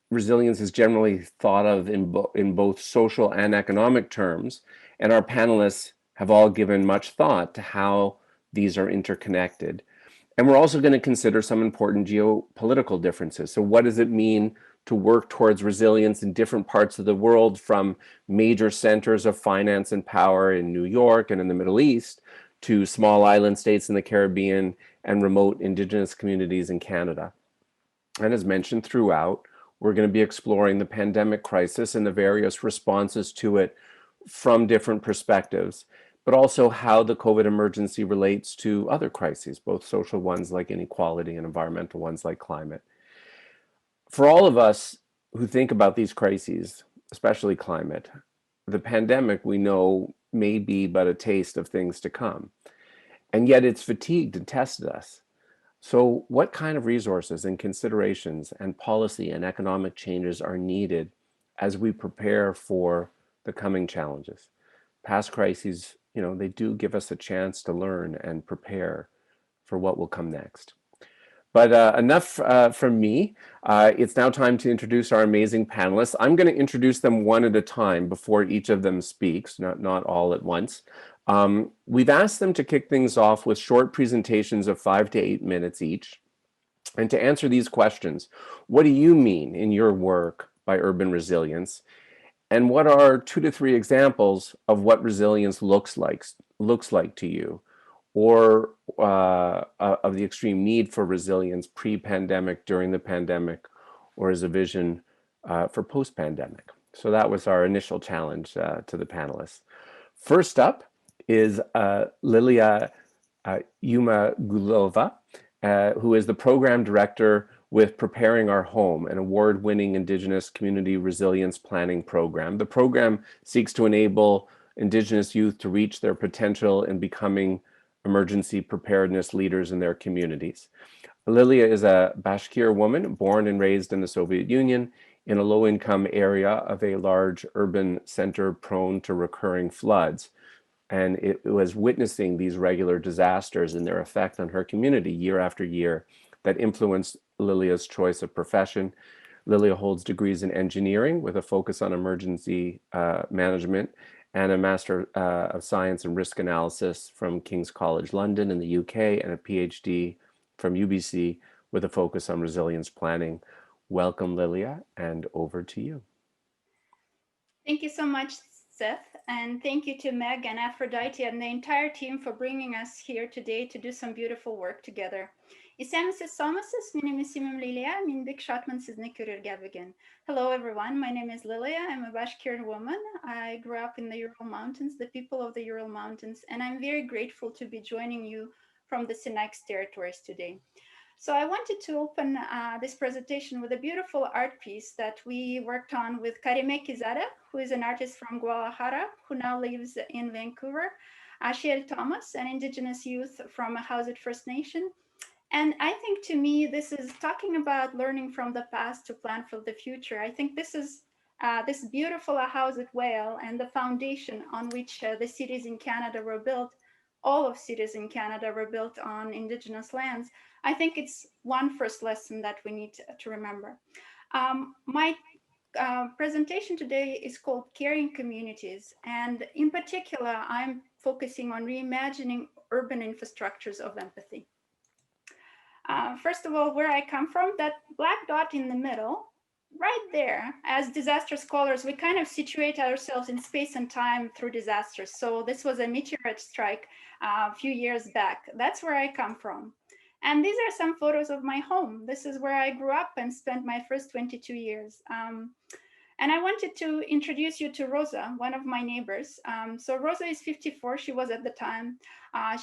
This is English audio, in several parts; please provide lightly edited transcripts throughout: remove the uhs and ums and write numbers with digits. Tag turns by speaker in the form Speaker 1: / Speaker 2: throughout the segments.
Speaker 1: resilience is generally thought of in both social and economic terms, and our panelists have all given much thought to how these are interconnected. And we're also going to consider some important geopolitical differences. So what does it mean to work towards resilience in different parts of the world, from major centers of finance and power in New York and in the Middle East to small island states in the Caribbean and remote Indigenous communities in Canada? And as mentioned throughout, we're going to be exploring the pandemic crisis and the various responses to it from different perspectives, but also how the COVID emergency relates to other crises, both social ones like inequality and environmental ones like climate. For all of us who think about these crises, especially climate, the pandemic, we know, may be but a taste of things to come. And yet it's fatigued and tested us. So what kind of resources and considerations and policy and economic changes are needed as we prepare for the coming challenges? Past crises, they do give us a chance to learn and prepare for what will come next. But enough from me. It's now time to introduce our amazing panelists. I'm going to introduce them one at a time before each of them speaks, not all at once. We've asked them to kick things off with short presentations of 5 to 8 minutes each. And to answer these questions, what do you mean in your work by urban resilience? And what are 2 to 3 examples of what resilience looks like to you, or of the extreme need for resilience pre-pandemic, during the pandemic, or as a vision for post-pandemic? So that was our initial challenge to the panelists. First up is Lilia Yumagulova, who is the program director with Preparing Our Home, an award-winning Indigenous community resilience planning program. The program seeks to enable Indigenous youth to reach their potential in becoming emergency preparedness leaders in their communities. Lilia is a Bashkir woman born and raised in the Soviet Union in a low-income area of a large urban center prone to recurring floods. And it was witnessing these regular disasters and their effect on her community year after year that influenced Lilia's choice of profession. Lilia holds degrees in engineering with a focus on emergency management and a Master of Science in Risk Analysis from King's College London in the UK, and a PhD from UBC with a focus on resilience planning. Welcome, Lilia, and over to you.
Speaker 2: Thank you so much, Seth, and thank you to Meg and Aphrodite and the entire team for bringing us here today to do some beautiful work together. Lilia, Hello everyone, my name is Lilia. I'm a Bashkir woman. I grew up in the Ural Mountains, the people of the Ural Mountains, and I'm very grateful to be joining you from the Sinai's territories today. So I wanted to open this presentation with a beautiful art piece that we worked on with Karime Kizada, who is an artist from Guadalajara, who now lives in Vancouver, Ashiel Thomas, an Indigenous youth from Hausut First Nation. And I think, to me, this is talking about learning from the past to plan for the future. I think this is this beautiful Hausut Whale and the foundation on which the cities in Canada were built. All of cities in Canada were built on Indigenous lands. I think it's one first lesson that we need to remember. My presentation today is called Caring Communities. And in particular, I'm focusing on reimagining urban infrastructures of empathy. First of all, where I come from, that black dot in the middle, right there, as disaster scholars, we kind of situate ourselves in space and time through disasters. So this was a meteorite strike a few years back. That's where I come from. And these are some photos of my home. This is where I grew up and spent my first 22 years. And I wanted to introduce you to Rosa, one of my neighbors. So Rosa is 54, she was at the time.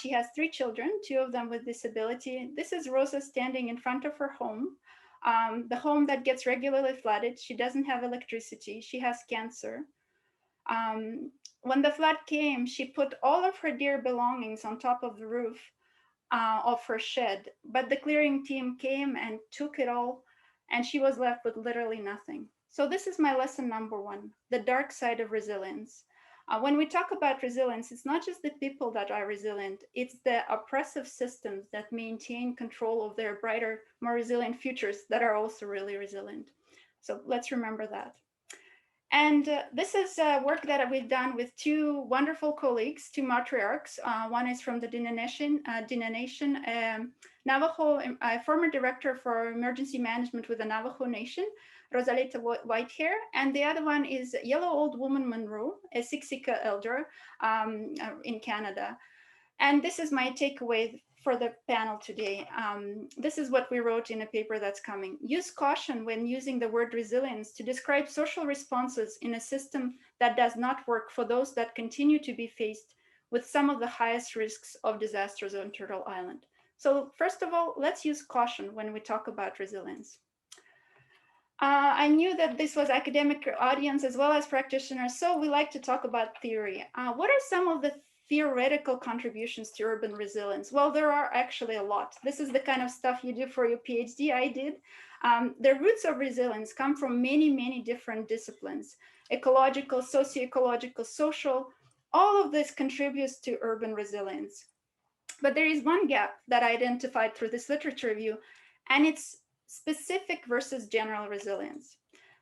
Speaker 2: She has 3 children, 2 of them with disability. This is Rosa standing in front of her home, the home that gets regularly flooded. She doesn't have electricity, she has cancer. When the flood came, she put all of her dear belongings on top of the roof of her shed, but the clearing team came and took it all, and she was left with literally nothing. So this is my lesson number 1, the dark side of resilience. When we talk about resilience, it's not just the people that are resilient, it's the oppressive systems that maintain control of their brighter, more resilient futures that are also really resilient. So let's remember that. And this is work that we've done with two wonderful colleagues, two matriarchs. One is from the Diné Nation, Navajo, former director for emergency management with the Navajo Nation, Rosalita Whitehair. And the other one is Yellow Old Woman Monroe, a Siksika elder in Canada. And this is my takeaway for the panel today. This is what we wrote in a paper that's coming. Use caution when using the word resilience to describe social responses in a system that does not work for those that continue to be faced with some of the highest risks of disasters on Turtle Island. So first of all, let's use caution when we talk about resilience. I knew that this was academic audience as well as practitioners, so we like to talk about theory. What are some of the theoretical contributions to urban resilience? Well, there are actually a lot. This is the kind of stuff you do for your PhD. I did. The roots of resilience come from many, many different disciplines: ecological, socio-ecological, social. All of this contributes to urban resilience. But there is one gap that I identified through this literature review, and it's specific versus general resilience.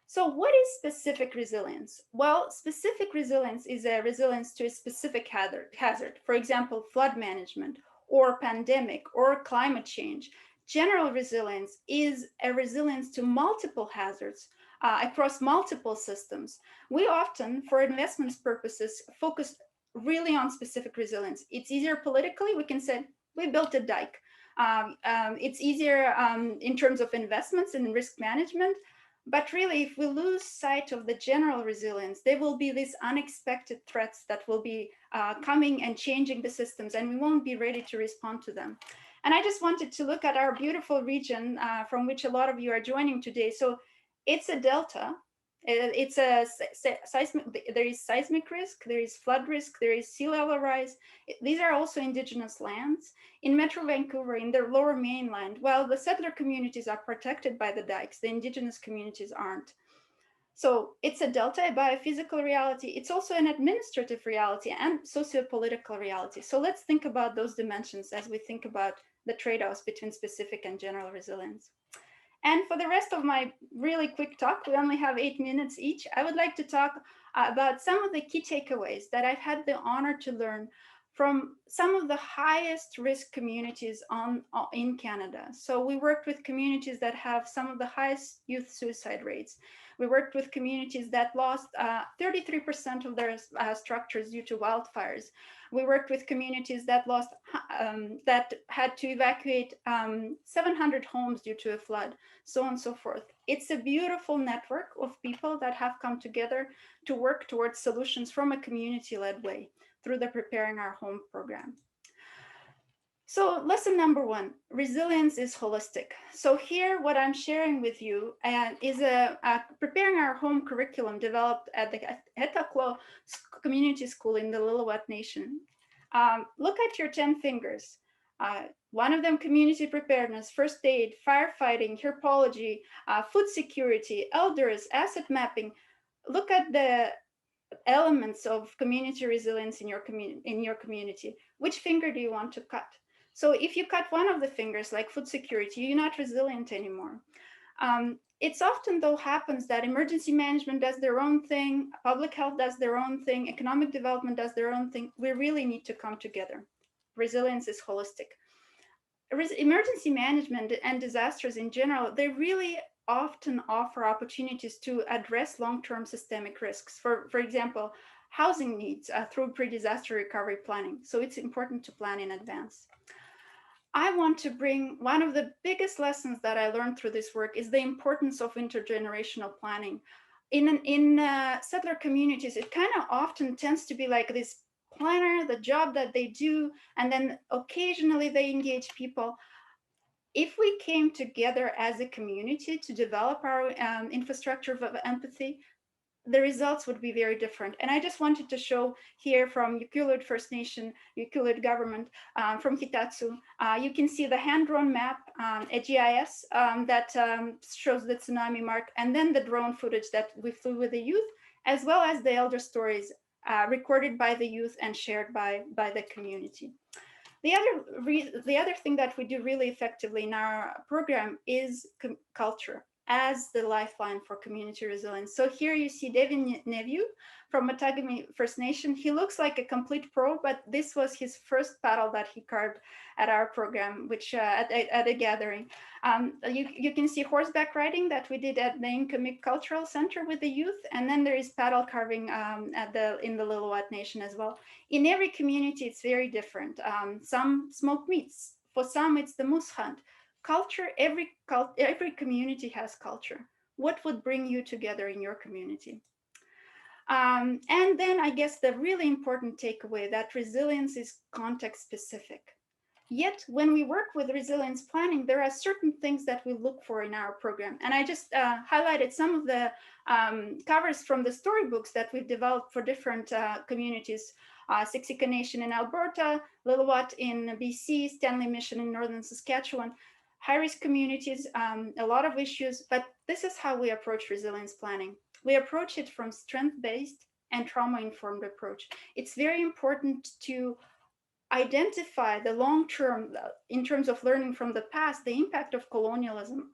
Speaker 2: So what is specific resilience? Well, specific resilience is a resilience to a specific hazard. For example, flood management or pandemic or climate change. General resilience is a resilience to multiple hazards across multiple systems. We often, for investments purposes, focus really on specific resilience. It's easier politically. We can say, we built a dike. It's easier in terms of investments and risk management. But really, if we lose sight of the general resilience, there will be these unexpected threats that will be coming and changing the systems, and we won't be ready to respond to them. And I just wanted to look at our beautiful region from which a lot of you are joining today. So it's a delta. It's a seismic, there is seismic risk, there is flood risk, there is sea level rise. These are also indigenous lands. In Metro Vancouver, in the lower mainland, while the settler communities are protected by the dikes, the indigenous communities aren't. So it's a delta, a biophysical reality. It's also an administrative reality and socio-political reality. So let's think about those dimensions as we think about the trade-offs between specific and general resilience. And for the rest of my really quick talk, we only have 8 minutes each. I would like to talk about some of the key takeaways that I've had the honor to learn from some of the highest risk communities in Canada. So we worked with communities that have some of the highest youth suicide rates. We worked with communities that lost 33% of their structures due to wildfires. We worked with communities that that had to evacuate 700 homes due to a flood, so on and so forth. It's a beautiful network of people that have come together to work towards solutions from a community-led way through the Preparing Our Home program. So lesson number one, resilience is holistic. So here, what I'm sharing with you is a Preparing Our Home curriculum developed at the Hetaklo Community School in the Lillooet Nation. Look at your 10 fingers. One of them, community preparedness, first aid, firefighting, herpology, food security, elders, asset mapping. Look at the elements of community resilience in your community. Which finger do you want to cut? So if you cut one of the fingers, like food security, you're not resilient anymore. It's often, though, happens that emergency management does their own thing, public health does their own thing, economic development does their own thing. We really need to come together. Resilience is holistic. Emergency management and disasters in general, they really often offer opportunities to address long-term systemic risks. For example, housing needs through pre-disaster recovery planning. So it's important to plan in advance. I want to bring one of the biggest lessons that I learned through this work is the importance of intergenerational planning. In settler communities, it kind of often tends to be like this planner, the job that they do, and then occasionally they engage people. If we came together as a community to develop our infrastructure of empathy, the results would be very different. And I just wanted to show here from Yukilid First Nation, Yukilid government, from Hitatsu, you can see the hand-drawn map, a GIS that shows the tsunami mark, and then the drone footage that we flew with the youth, as well as the elder stories recorded by the youth and shared by the community. The other thing that we do really effectively in our program is culture. as the lifeline for community resilience. So here you see Devin Neville from Matagami First Nation. He looks like a complete pro, but this was his first paddle that he carved at our program, which at a gathering. You can see horseback riding that we did at the Inkamik Cultural Center with the youth, and then there is paddle carving in the Lil'wat Nation as well. In every community, it's very different. Some smoke meats. For some, it's the moose hunt. Culture, every community has culture. What would bring you together in your community? And then I guess the really important takeaway that resilience is context specific. Yet when we work with resilience planning, there are certain things that we look for in our program. And I just highlighted some of the covers from the storybooks that we've developed for different communities. Siksika Nation in Alberta, Lil'wat in BC, Stanley Mission in Northern Saskatchewan. High-risk communities, a lot of issues, but this is how we approach resilience planning. We approach it from strength-based and trauma-informed approach. It's very important to identify the long-term, in terms of learning from the past, the impact of colonialism,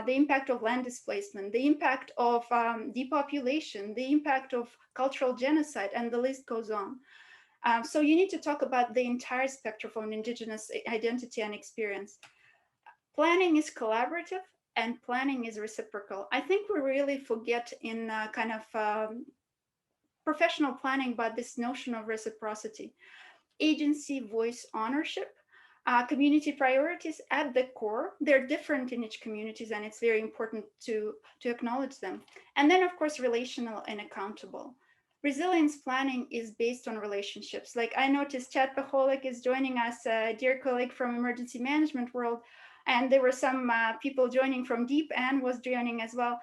Speaker 2: the impact of land displacement, the impact of depopulation, the impact of cultural genocide, and the list goes on. So you need to talk about the entire spectrum of Indigenous identity and experience. Planning is collaborative and planning is reciprocal. I think we really forget in kind of professional planning about this notion of reciprocity. Agency, voice, ownership, community priorities at the core. They're different in each communities, and it's very important to acknowledge them. And then, of course, relational and accountable. Resilience planning is based on relationships. Like I noticed Chad Paholik is joining us, a dear colleague from emergency management world, and there were some people joining from Deep. Anne was joining as well.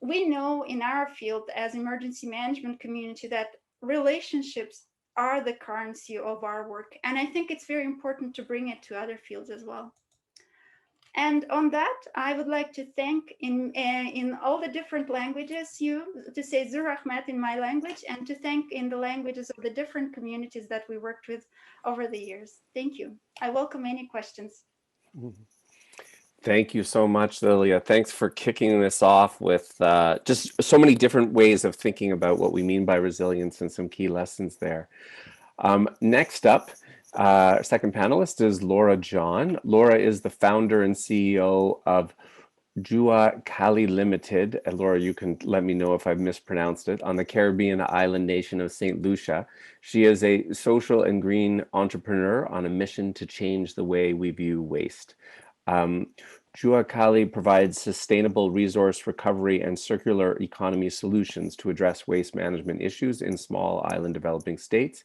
Speaker 2: We know in our field as emergency management community that relationships are the currency of our work. And I think it's very important to bring it to other fields as well. And on that, I would like to thank in all the different languages to say Zur Rahmat in my language, and to thank in the languages of the different communities that we worked with over the years. Thank you. I welcome any questions.
Speaker 1: Thank you so much, Lilia. Thanks for kicking this off with just so many different ways of thinking about what we mean by resilience and some key lessons there. Next up, our second panelist is Laurah John. Laurah is the founder and CEO of Jua Kali Limited. And Laurah, you can let me know if I've mispronounced it, on the Caribbean island nation of St. Lucia. She is a social and green entrepreneur on a mission to change the way we view waste. Jua Kali provides sustainable resource recovery and circular economy solutions to address waste management issues in small island developing states.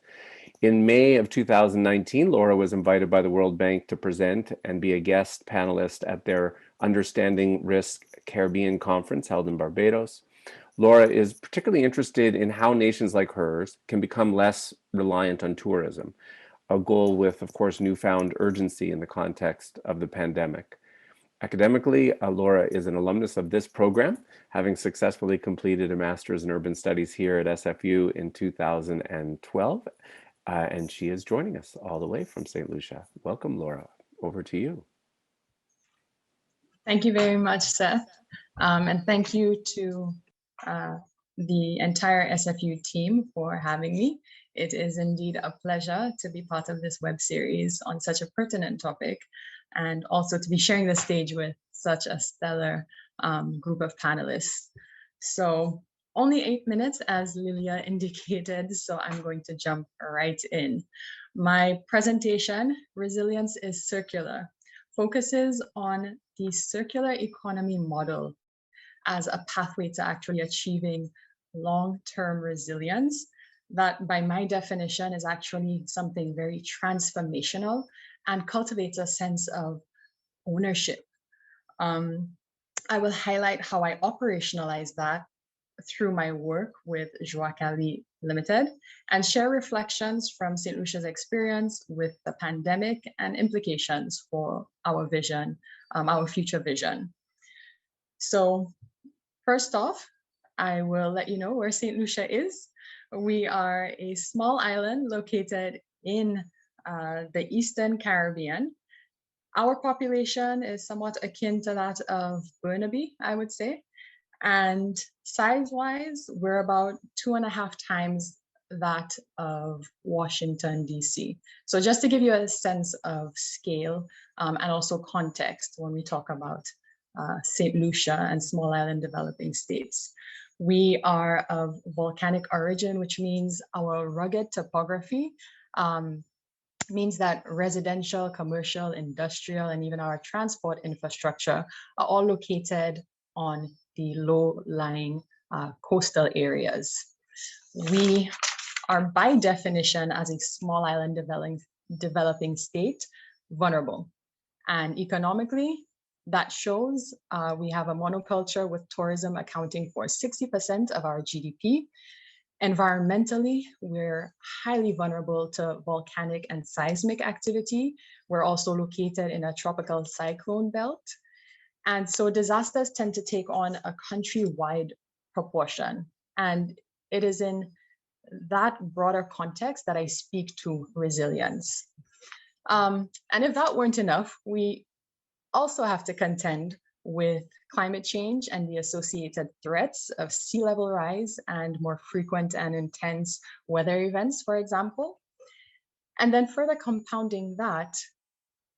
Speaker 1: In May of 2019, Laurah was invited by the World Bank to present and be a guest panelist at their Understanding Risk Caribbean conference held in Barbados. Laurah is particularly interested in how nations like hers can become less reliant on tourism, a goal with, of course, newfound urgency in the context of the pandemic. Academically, Laurah is an alumnus of this program, having successfully completed a master's in urban studies here at SFU in 2012. And she is joining us all the way from St. Lucia. Welcome, Laurah. Over to you.
Speaker 3: Thank you very much, Seth. And thank you to the entire SFU team for having me. It is indeed a pleasure to be part of this web series on such a pertinent topic, and also to be sharing the stage with such a stellar group of panelists. So only 8 minutes, as Lilia indicated, so I'm going to jump right in. My presentation, Resilience is Circular, focuses on the circular economy model as a pathway to actually achieving long-term resilience. That, by my definition, is actually something very transformational and cultivates a sense of ownership. I will highlight how I operationalize that through my work with Jua Kali Limited, and share reflections from St. Lucia's experience with the pandemic and implications for our vision, our future vision. So first off, I will let you know where St. Lucia is. We are a small island located in the Eastern Caribbean. Our population is somewhat akin to that of Burnaby, I would say. And size-wise, we're about 2.5 times that of Washington, D.C. So just to give you a sense of scale and also context when we talk about St. Lucia and small island developing states. We are of volcanic origin, which means our rugged topography means that residential, commercial, industrial, and even our transport infrastructure are all located on the low-lying coastal areas. We are by definition, as a small island developing state, vulnerable. And economically, that shows we have a monoculture with tourism accounting for 60% of our GDP. Environmentally, we're highly vulnerable to volcanic and seismic activity. We're also located in a tropical cyclone belt. And so disasters tend to take on a countrywide proportion. And it is in that broader context that I speak to resilience. And if that weren't enough, we also have to contend with climate change and the associated threats of sea level rise and more frequent and intense weather events, for example. And then further compounding that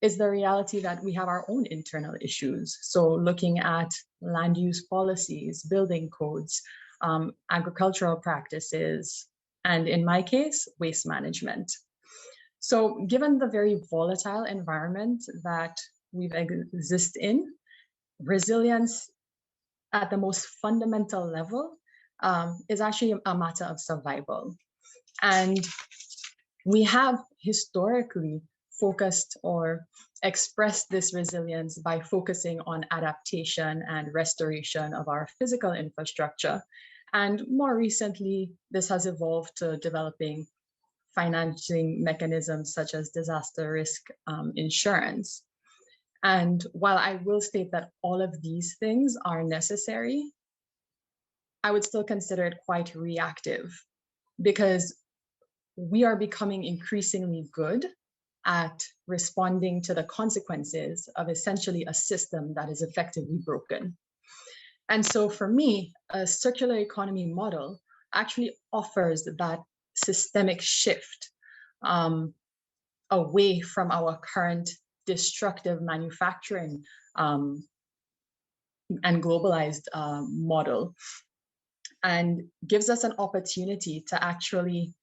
Speaker 3: is the reality that we have our own internal issues. So looking at land use policies, building codes, agricultural practices, and in my case, waste management. So given the very volatile environment that we exist in, resilience at the most fundamental level is actually a matter of survival. And we have historically focused or expressed this resilience by focusing on adaptation and restoration of our physical infrastructure. And more recently, this has evolved to developing financing mechanisms such as disaster risk insurance. And while I will state that all of these things are necessary, I would still consider it quite reactive because we are becoming increasingly good at responding to the consequences of essentially a system that is effectively broken. And so for me, a circular economy model actually offers that systemic shift away from our current destructive manufacturing and globalized model, and gives us an opportunity to actually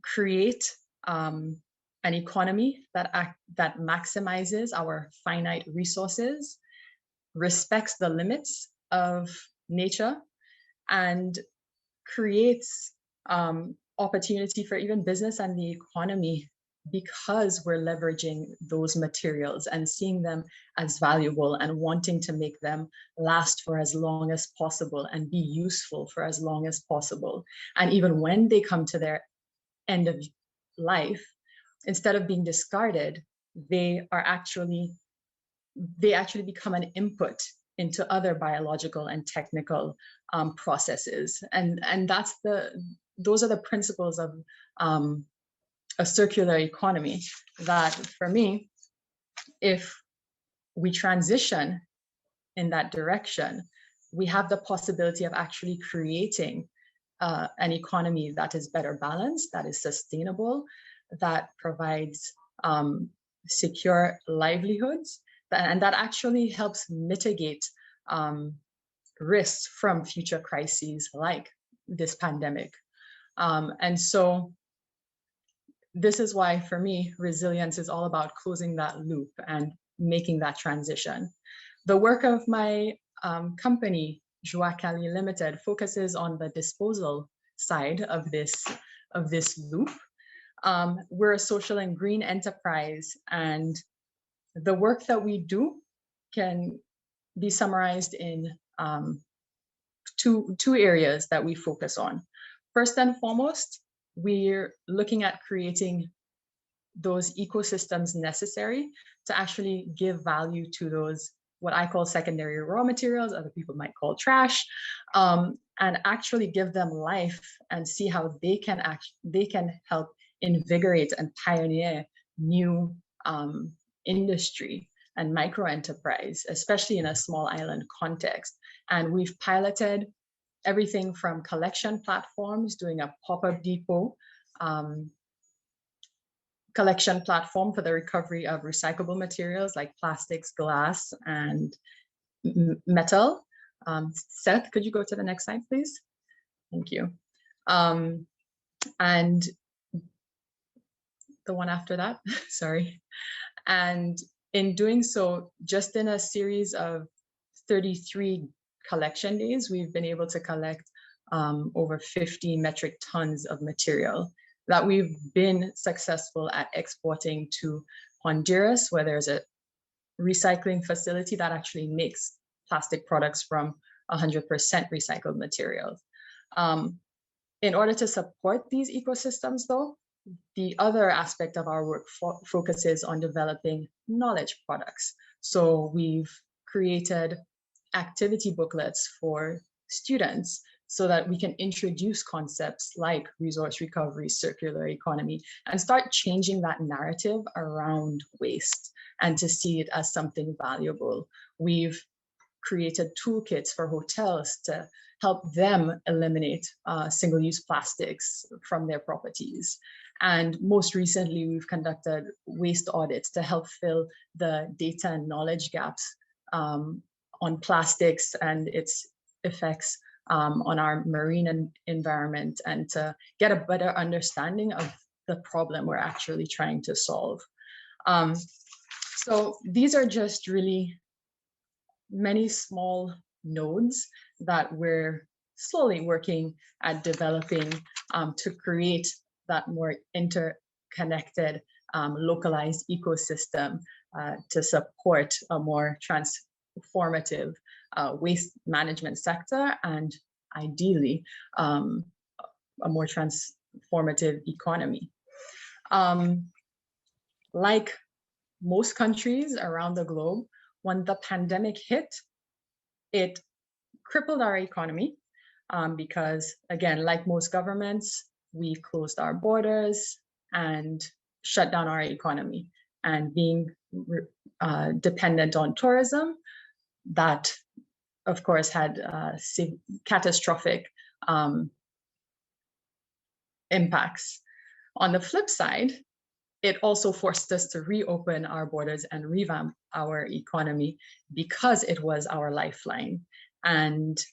Speaker 3: create an economy that maximizes our finite resources, respects the limits of nature, and creates opportunity for even business and the economy because we're leveraging those materials and seeing them as valuable and wanting to make them last for as long as possible and be useful for as long as possible. And even when they come to their end of life, instead of being discarded, they actually become an input into other biological and technical processes. And those are the principles of a circular economy that, for me, if we transition in that direction, we have the possibility of actually creating an economy that is better balanced, that is sustainable, that provides secure livelihoods, and that actually helps mitigate risks from future crises like this pandemic. And so this is why, for me, resilience is all about closing that loop and making that transition. The work of my company, Joie Cali Limited, focuses on the disposal side of this loop. We're a social and green enterprise, and the work that we do can be summarized in two areas that we focus on. First and foremost, we're looking at creating those ecosystems necessary to actually give value to those, what I call secondary raw materials, other people might call trash, and actually give them life and see how they can help invigorate and pioneer new industry and micro enterprise, especially in a small island context. And we've piloted everything from collection platforms, doing a pop-up depot, collection platform for the recovery of recyclable materials like plastics, glass, and metal. Seth, could you go to the next slide, please? Thank you. And the one after that, sorry. And in doing so, just in a series of 33 collection days, we've been able to collect over 50 metric tons of material that we've been successful at exporting to Honduras, where there's a recycling facility that actually makes plastic products from 100% recycled materials. In order to support these ecosystems, though, the other aspect of our work focuses on developing knowledge products. So we've created activity booklets for students so that we can introduce concepts like resource recovery, circular economy, and start changing that narrative around waste and to see it as something valuable. We've created toolkits for hotels to help them eliminate single-use plastics from their properties. And most recently, we've conducted waste audits to help fill the data and knowledge gaps on plastics and its effects on our marine environment, and to get a better understanding of the problem we're actually trying to solve. So these are just really many small nodes that we're slowly working at developing to create that more interconnected, localized ecosystem to support a more transformative waste management sector, and ideally a more transformative economy. Like most countries around the globe, when the pandemic hit, it crippled our economy because, again, like most governments, we closed our borders and shut down our economy. And being dependent on tourism, that, of course, had catastrophic impacts. On the flip side, it also forced us to reopen our borders and revamp our economy because it was our lifeline. And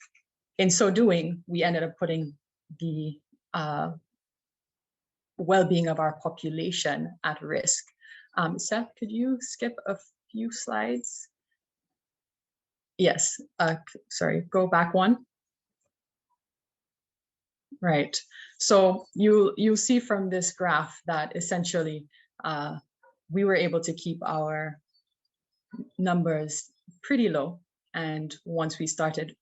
Speaker 3: in so doing, we ended up putting the well-being of our population at risk. Seth, could you skip a few slides? Yes, sorry, go back one. Right, so you'll see from this graph that essentially we were able to keep our numbers pretty low. And once we started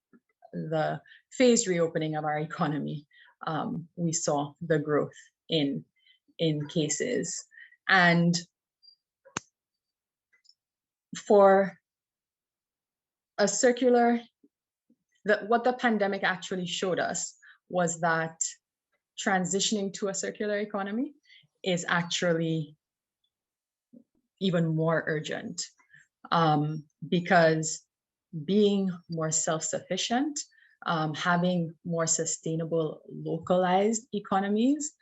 Speaker 3: the phased reopening of our economy, we saw the growth in cases. And for a circular, what the pandemic actually showed us was that transitioning to a circular economy is actually even more urgent because being more self-sufficient, having more sustainable localized economies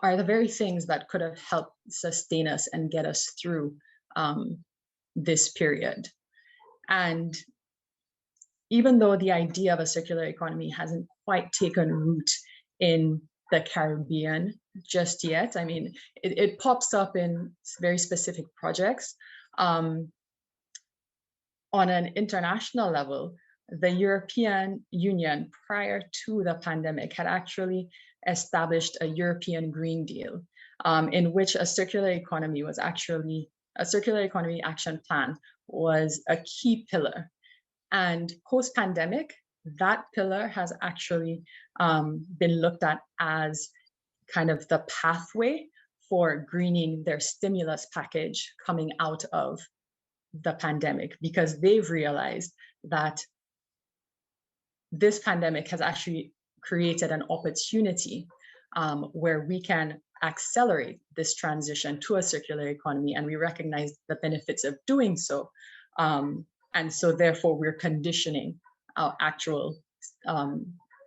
Speaker 3: are the very things that could have helped sustain us and get us through this period. And even though the idea of a circular economy hasn't quite taken root in the Caribbean just yet, I mean, it pops up in very specific projects. On an international level, the European Union, prior to the pandemic, had actually established a European Green Deal in which a circular economy was actually, a circular economy action plan was a key pillar. And post-pandemic, that pillar has actually been looked at as kind of the pathway for greening their stimulus package coming out of the pandemic, because they've realized that this pandemic has actually created an opportunity where we can accelerate this transition to a circular economy, and we recognize the benefits of doing so. And so therefore we're conditioning our actual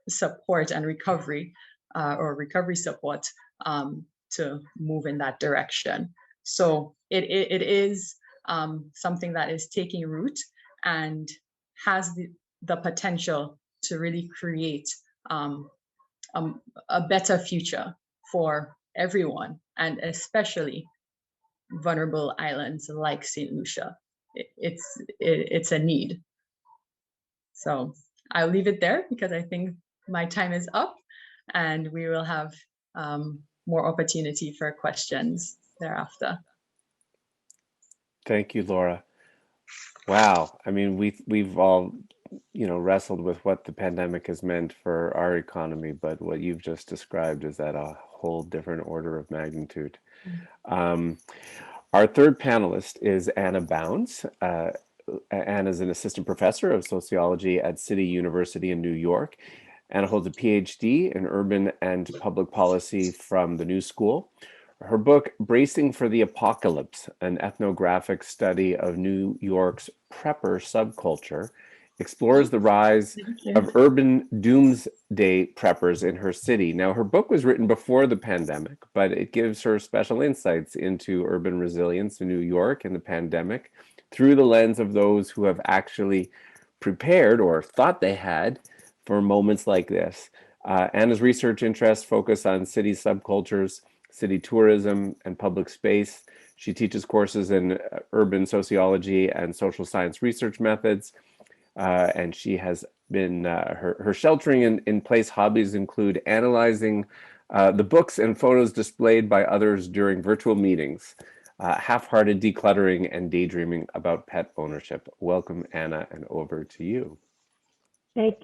Speaker 3: support and recovery or recovery support to move in that direction. So it is something that is taking root and has the potential to really create a better future for everyone, and especially vulnerable islands like St. Lucia. It's a need. So I'll leave it there because I think my time is up, and we will have more opportunity for questions thereafter.
Speaker 1: Thank you, Laurah. Wow. I mean, we've all, wrestled with what the pandemic has meant for our economy, but what you've just described is at a whole different order of magnitude. Our third panelist is Anna Bounds. Anna is an assistant professor of sociology at City University in New York. Anna holds a PhD in urban and public policy from the New School. Her book, Bracing for the Apocalypse, an ethnographic study of New York's prepper subculture, explores the rise of urban doomsday preppers in her city. Now, her book was written before the pandemic, but it gives her special insights into urban resilience in New York and the pandemic through the lens of those who have actually prepared or thought they had for moments like this. Anna's research interests focus on city subcultures, city tourism, and public space. She teaches courses in urban sociology and social science research methods. And she has been, her sheltering in place hobbies include analyzing the books and photos displayed by others during virtual meetings, half-hearted decluttering, and daydreaming about pet ownership. Welcome, Anna, and over to you.
Speaker 4: Thank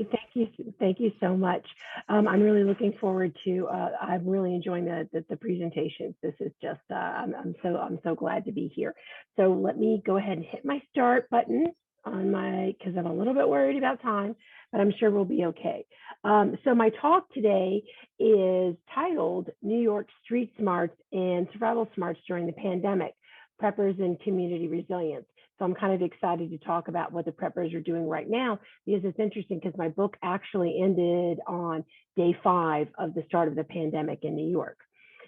Speaker 4: you so much. I'm really looking forward to. I'm really enjoying the presentations. This is just. I'm so glad to be here. So let me go ahead and hit my start button on my, because I'm a little bit worried about time, but I'm sure we'll be okay. So my talk today is titled "New York Street Smarts and Survival Smarts During the Pandemic: Preppers and Community Resilience." So I'm kind of excited to talk about what the preppers are doing right now, because it's interesting because my book actually ended on day 5 of the start of the pandemic in New York.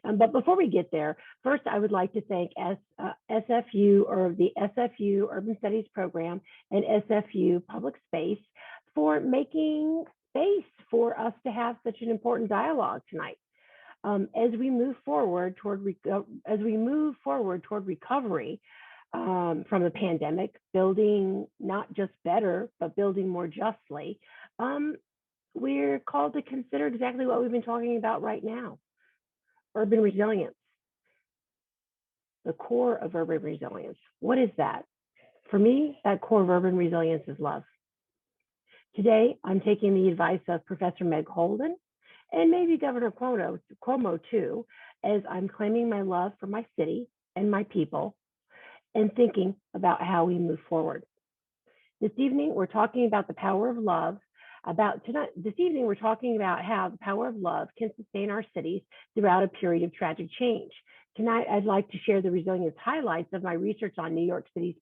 Speaker 4: But before we get there, first I would like to thank SFU, or the SFU Urban Studies program, and SFU Public Space for making space for us to have such an important dialogue tonight. As we move forward toward recovery from the pandemic, building not just better, but building more justly, we're called to consider exactly what we've been talking about right now: urban resilience, the core of urban resilience. What is that? For me, that core of urban resilience is love. Today, I'm taking the advice of Professor Meg Holden, and maybe Governor Cuomo too, as I'm claiming my love for my city and my people, and thinking about how we move forward. This evening, we're talking about the power of love. This evening, we're talking about how the power of love can sustain our cities throughout a period of tragic change. Tonight, I'd like to share the resilience highlights of my research on New York City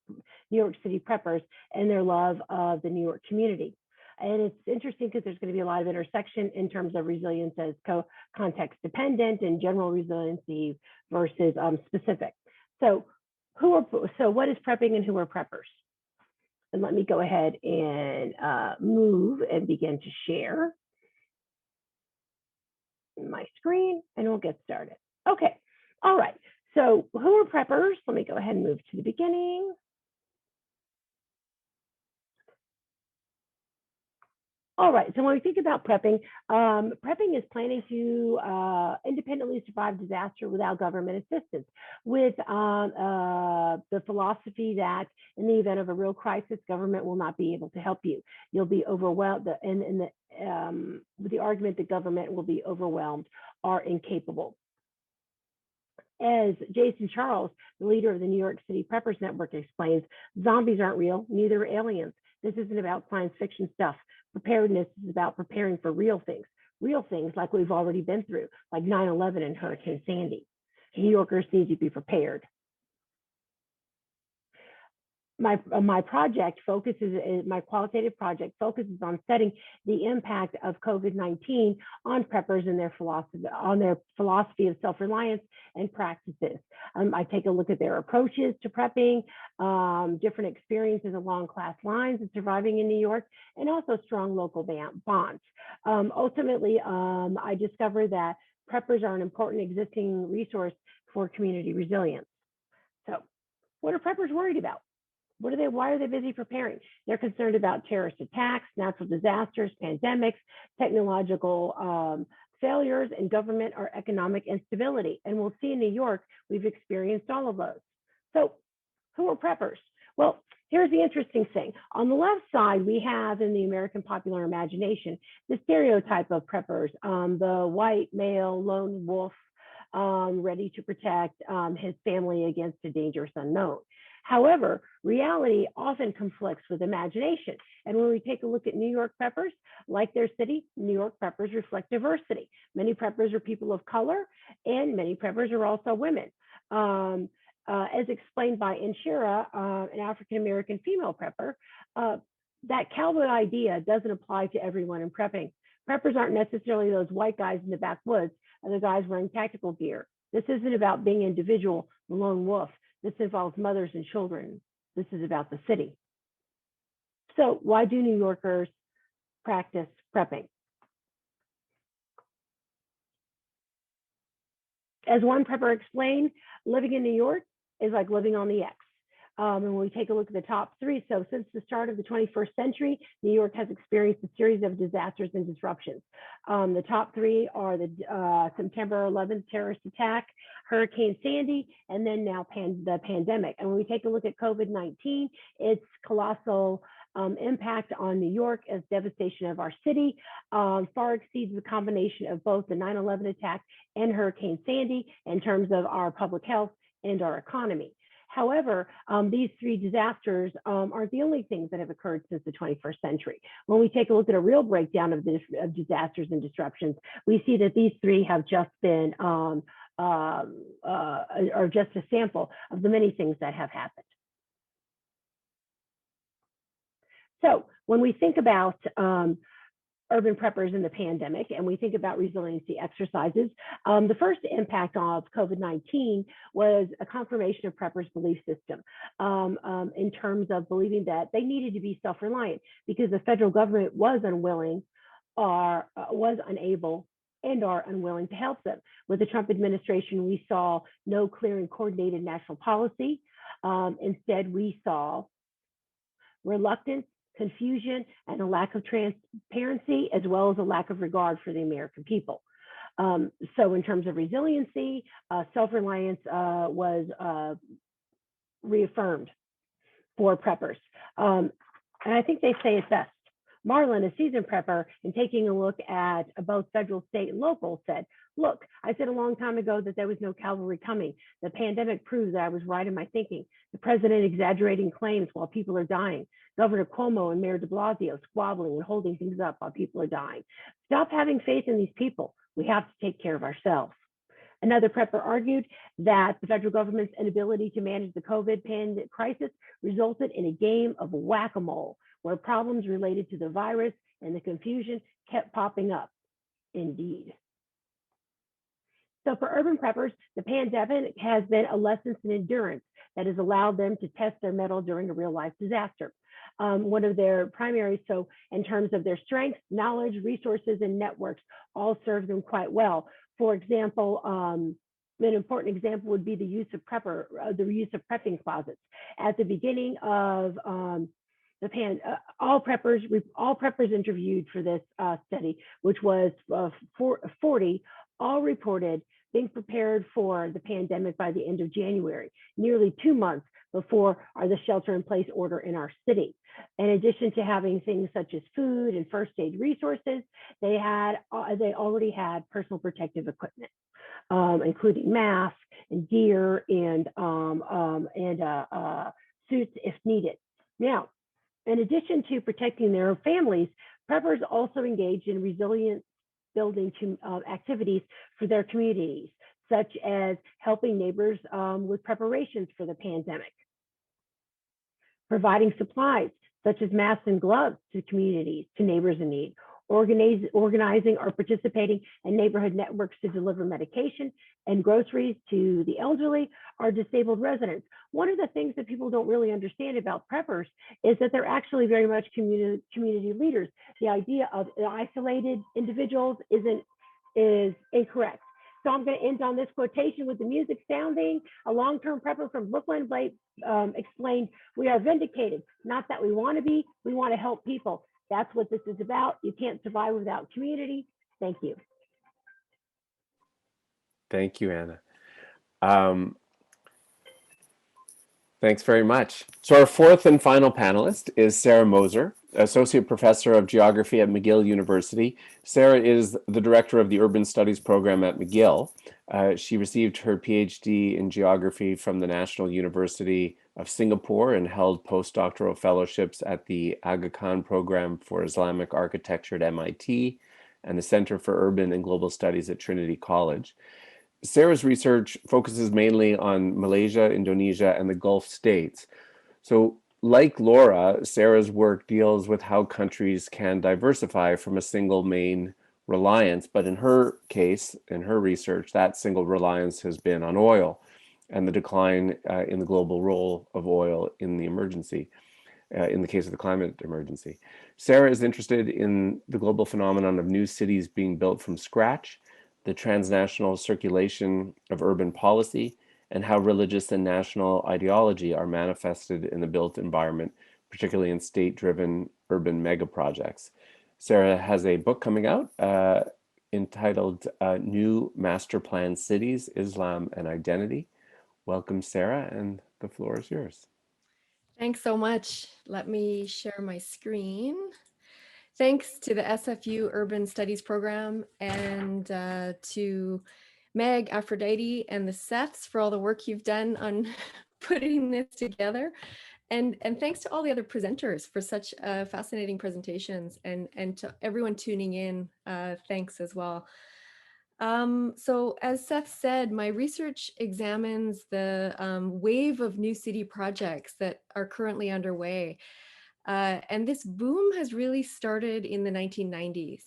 Speaker 4: preppers and their love of the New York community. And it's interesting because there's going to be a lot of intersection in terms of resilience as context dependent and general resiliency versus specific. So what is prepping and who are preppers? And let me go ahead and move and begin to share my screen, and we'll get started. Okay, all right. So who are preppers? Let me go ahead and move to the beginning. All right, so when we think about prepping, prepping is planning to independently survive disaster without government assistance, with the philosophy that in the event of a real crisis, government will not be able to help you. You'll be overwhelmed, with the argument that government will be overwhelmed or incapable. As Jason Charles, the leader of the New York City Preppers Network, explains, zombies aren't real, neither are aliens. This isn't about science fiction stuff. Preparedness is about preparing for real things like we've already been through, like 9/11 and Hurricane Sandy. New Yorkers need to be prepared. My project focuses, my qualitative project focuses on studying the impact of COVID-19 on preppers and their philosophy of self-reliance and practices. I take a look at their approaches to prepping, different experiences along class lines and surviving in New York, and also strong local bonds. Ultimately, I discovered that preppers are an important existing resource for community resilience. So, what are preppers worried about? Why are they busy preparing? They're concerned about terrorist attacks, natural disasters, pandemics, technological failures, and government or economic instability. And we'll see in New York, we've experienced all of those. So who are preppers? Well, here's the interesting thing. On the left side, we have in the American popular imagination, the stereotype of preppers, the white male lone wolf, ready to protect his family against a dangerous unknown. However, reality often conflicts with imagination. And when we take a look at New York preppers, like their city, New York preppers reflect diversity. Many preppers are people of color, and many preppers are also women. As explained by Inshira, an African-American female prepper, that cowboy idea doesn't apply to everyone in prepping. Preppers aren't necessarily those white guys in the backwoods and the guys wearing tactical gear. This isn't about being individual, the lone wolf. This involves mothers and children. This is about the city. So why do New Yorkers practice prepping? As one prepper explained, living in New York is like living on the X. And when we take a look at the top three, so since the start of the 21st century, New York has experienced a series of disasters and disruptions. The top three are the September 11th terrorist attack, Hurricane Sandy, and then now the pandemic. And when we take a look at COVID-19, its colossal impact on New York as devastation of our city far exceeds the combination of both the 9/11 attack and Hurricane Sandy in terms of our public health and our economy. However, these three disasters aren't the only things that have occurred since the 21st century. When we take a look at a real breakdown of disasters and disruptions, we see that these three have just been, are just a sample of the many things that have happened. So when we think about urban preppers in the pandemic, and we think about resiliency exercises, the first impact of COVID-19 was a confirmation of preppers' belief system in terms of believing that they needed to be self-reliant because the federal government was unwilling or was unable and are unwilling to help them. With the Trump administration, we saw no clear and coordinated national policy. Instead, we saw reluctance, confusion, and a lack of transparency, as well as a lack of regard for the American people. So in terms of resiliency, self-reliance was reaffirmed for preppers. And I think they say it best. Marlon, a seasoned prepper, in taking a look at both federal, state, and local, said, "Look, I said a long time ago that there was no cavalry coming. The pandemic proves that I was right in my thinking. The president exaggerating claims while people are dying. Governor Cuomo and Mayor de Blasio squabbling and holding things up while people are dying. Stop having faith in these people. We have to take care of ourselves." Another prepper argued that the federal government's inability to manage the COVID crisis resulted in a game of whack-a-mole, where problems related to the virus and the confusion kept popping up. Indeed. So for urban preppers, the pandemic has been a lesson in endurance that has allowed them to test their mettle during a real life disaster. One of their primary, so in terms of their strengths, knowledge, resources, and networks, all serve them quite well. For example, an important example would be the use of prepping closets. At the beginning of all preppers interviewed for this study, which was 40, all reported being prepared for the pandemic by the end of January, nearly 2 months before the shelter-in-place order in our city. In addition to having things such as food and first aid resources, they already had personal protective equipment, including masks and gear and suits if needed. Now, in addition to protecting their families, preppers also engaged in resilience building activities for their communities. such as helping neighbors with preparations for the pandemic, providing supplies such as masks and gloves to communities, to neighbors in need, organizing or participating in neighborhood networks to deliver medication and groceries to the elderly or disabled residents. One of the things that people don't really understand about preppers is that they're actually very much community leaders. The idea of isolated individuals is incorrect. So I'm going to end on this quotation with the music sounding. A long-term prepper from Brooklyn explained, "We are vindicated, not that we want to be, we want to help people. That's what this is about. You can't survive without community." Thank you.
Speaker 1: Thank you, Anna. Thanks very much. So our fourth and final panelist is Sarah Moser, Associate Professor of Geography at McGill University. Sarah is the Director of the Urban Studies program at McGill. She received her PhD in Geography from the National University of Singapore and held postdoctoral fellowships at the Aga Khan Program for Islamic Architecture at MIT and the Center for Urban and Global Studies at Trinity College. Sarah's research focuses mainly on Malaysia, Indonesia, and the Gulf states. So, like Laurah, Sarah's work deals with how countries can diversify from a single main reliance, but in her case, in her research, that single reliance has been on oil and the decline in the global role of oil in the emergency, in the case of the climate emergency. Sarah is interested in the global phenomenon of new cities being built from scratch, the transnational circulation of urban policy, and how religious and national ideology are manifested in the built environment, particularly in state-driven urban mega projects. Sarah has a book coming out entitled New Master Plan Cities, Islam and Identity. Welcome, Sarah, and the floor is yours.
Speaker 5: Thanks so much. Let me share my screen. Thanks to the SFU Urban Studies program and to Meg, Aphrodite, and the Seths for all the work you've done on putting this together. And thanks to all the other presenters for such fascinating presentations, and to everyone tuning in, thanks as well. So as Seth said, my research examines the wave of new city projects that are currently underway. And this boom has really started in the 1990s.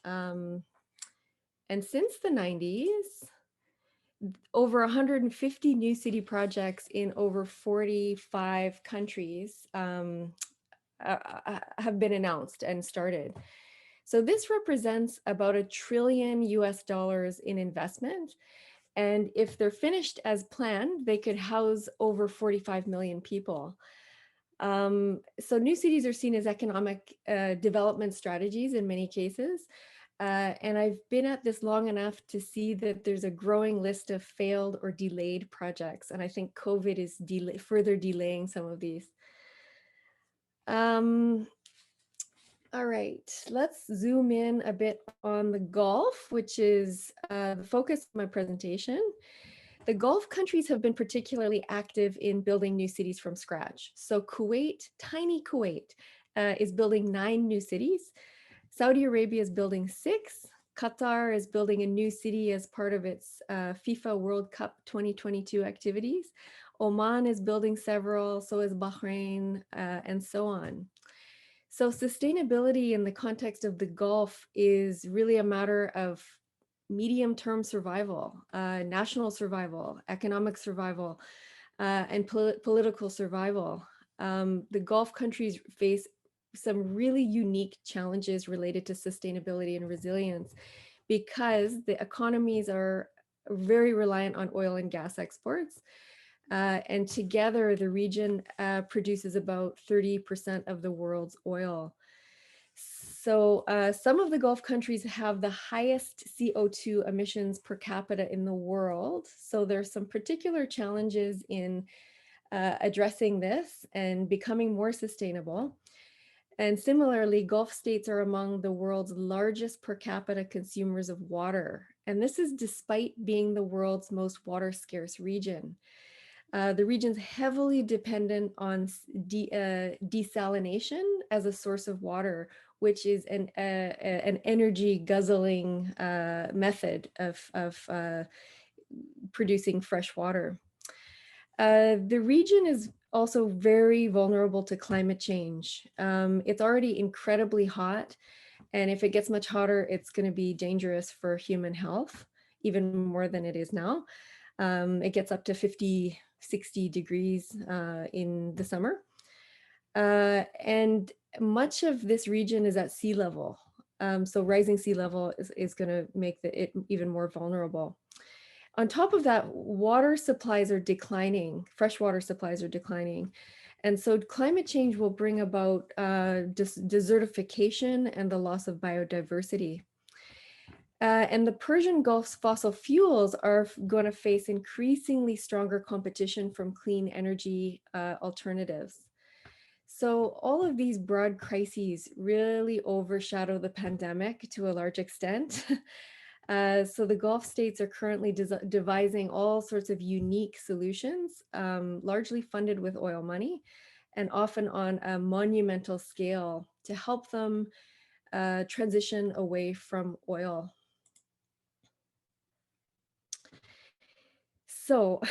Speaker 5: And since the 90s, over 150 new city projects in over 45 countries have been announced and started. So this represents about $1 trillion in investment. And if they're finished as planned, they could house over 45 million people. So new cities are seen as economic development strategies in many cases. And I've been at this long enough to see that there's a growing list of failed or delayed projects. And I think COVID is further delaying some of these. All right, let's zoom in a bit on the Gulf, which is the focus of my presentation. The Gulf countries have been particularly active in building new cities from scratch. So Kuwait, tiny Kuwait, is building 9 new cities. Saudi Arabia is building 6. Qatar is building a new city as part of its FIFA World Cup 2022 activities. Oman is building several, so is Bahrain, and so on. So sustainability in the context of the Gulf is really a matter of medium-term survival, national survival, economic survival, and political survival. The Gulf countries face some really unique challenges related to sustainability and resilience because the economies are very reliant on oil and gas exports. And together, the region produces about 30% of the world's oil. So some of the Gulf countries have the highest CO2 emissions per capita in the world. So there's some particular challenges in addressing this and becoming more sustainable. And similarly, Gulf states are among the world's largest per capita consumers of water. And this is despite being the world's most water scarce region. The region's heavily dependent on desalination as a source of water, which is an energy guzzling method of producing fresh water. The region is also very vulnerable to climate change. It's already incredibly hot, and if it gets much hotter, it's going to be dangerous for human health, even more than it is now. It gets up to 50, 60 degrees in the summer. And much of this region is at sea level. So rising sea level is going to make it even more vulnerable. On top of that, water supplies are declining, freshwater supplies are declining. And so climate change will bring about desertification and the loss of biodiversity. And the Persian Gulf's fossil fuels are going to face increasingly stronger competition from clean energy alternatives. So all of these broad crises really overshadow the pandemic to a large extent. So the Gulf states are currently devising all sorts of unique solutions, largely funded with oil money, and often on a monumental scale to help them transition away from oil. So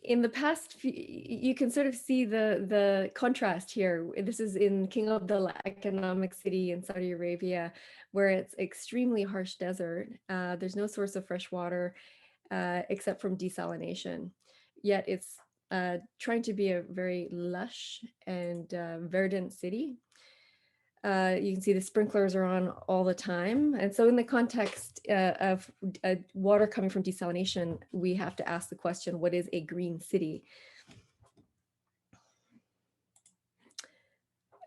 Speaker 5: in the past, you can sort of see the contrast here. This is in King Abdullah Economic City in Saudi Arabia, where it's extremely harsh desert. There's no source of fresh water except from desalination. Yet it's trying to be a very lush and verdant city. You can see the sprinklers are on all the time. And so in the context of water coming from desalination, we have to ask the question, what is a green city?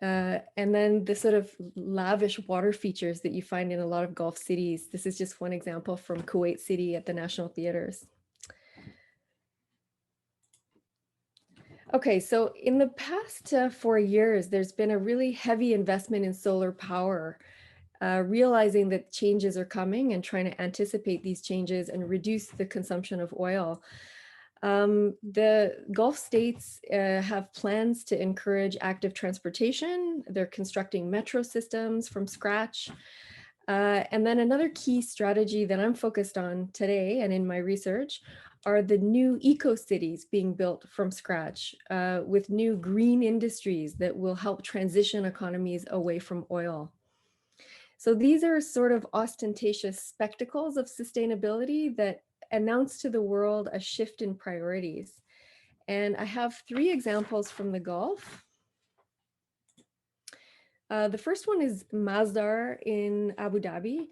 Speaker 5: And then the sort of lavish water features that you find in a lot of Gulf cities. This is just one example from Kuwait City at the National Theaters. Okay, so in the past 4 years, there's been a really heavy investment in solar power, realizing that changes are coming and trying to anticipate these changes and reduce the consumption of oil. The Gulf states have plans to encourage active transportation. They're constructing metro systems from scratch. And then another key strategy that I'm focused on today and in my research are the new eco-cities being built from scratch with new green industries that will help transition economies away from oil. So these are sort of ostentatious spectacles of sustainability that announce to the world a shift in priorities. And I have 3 examples from the Gulf. The first one is Mazdar in Abu Dhabi.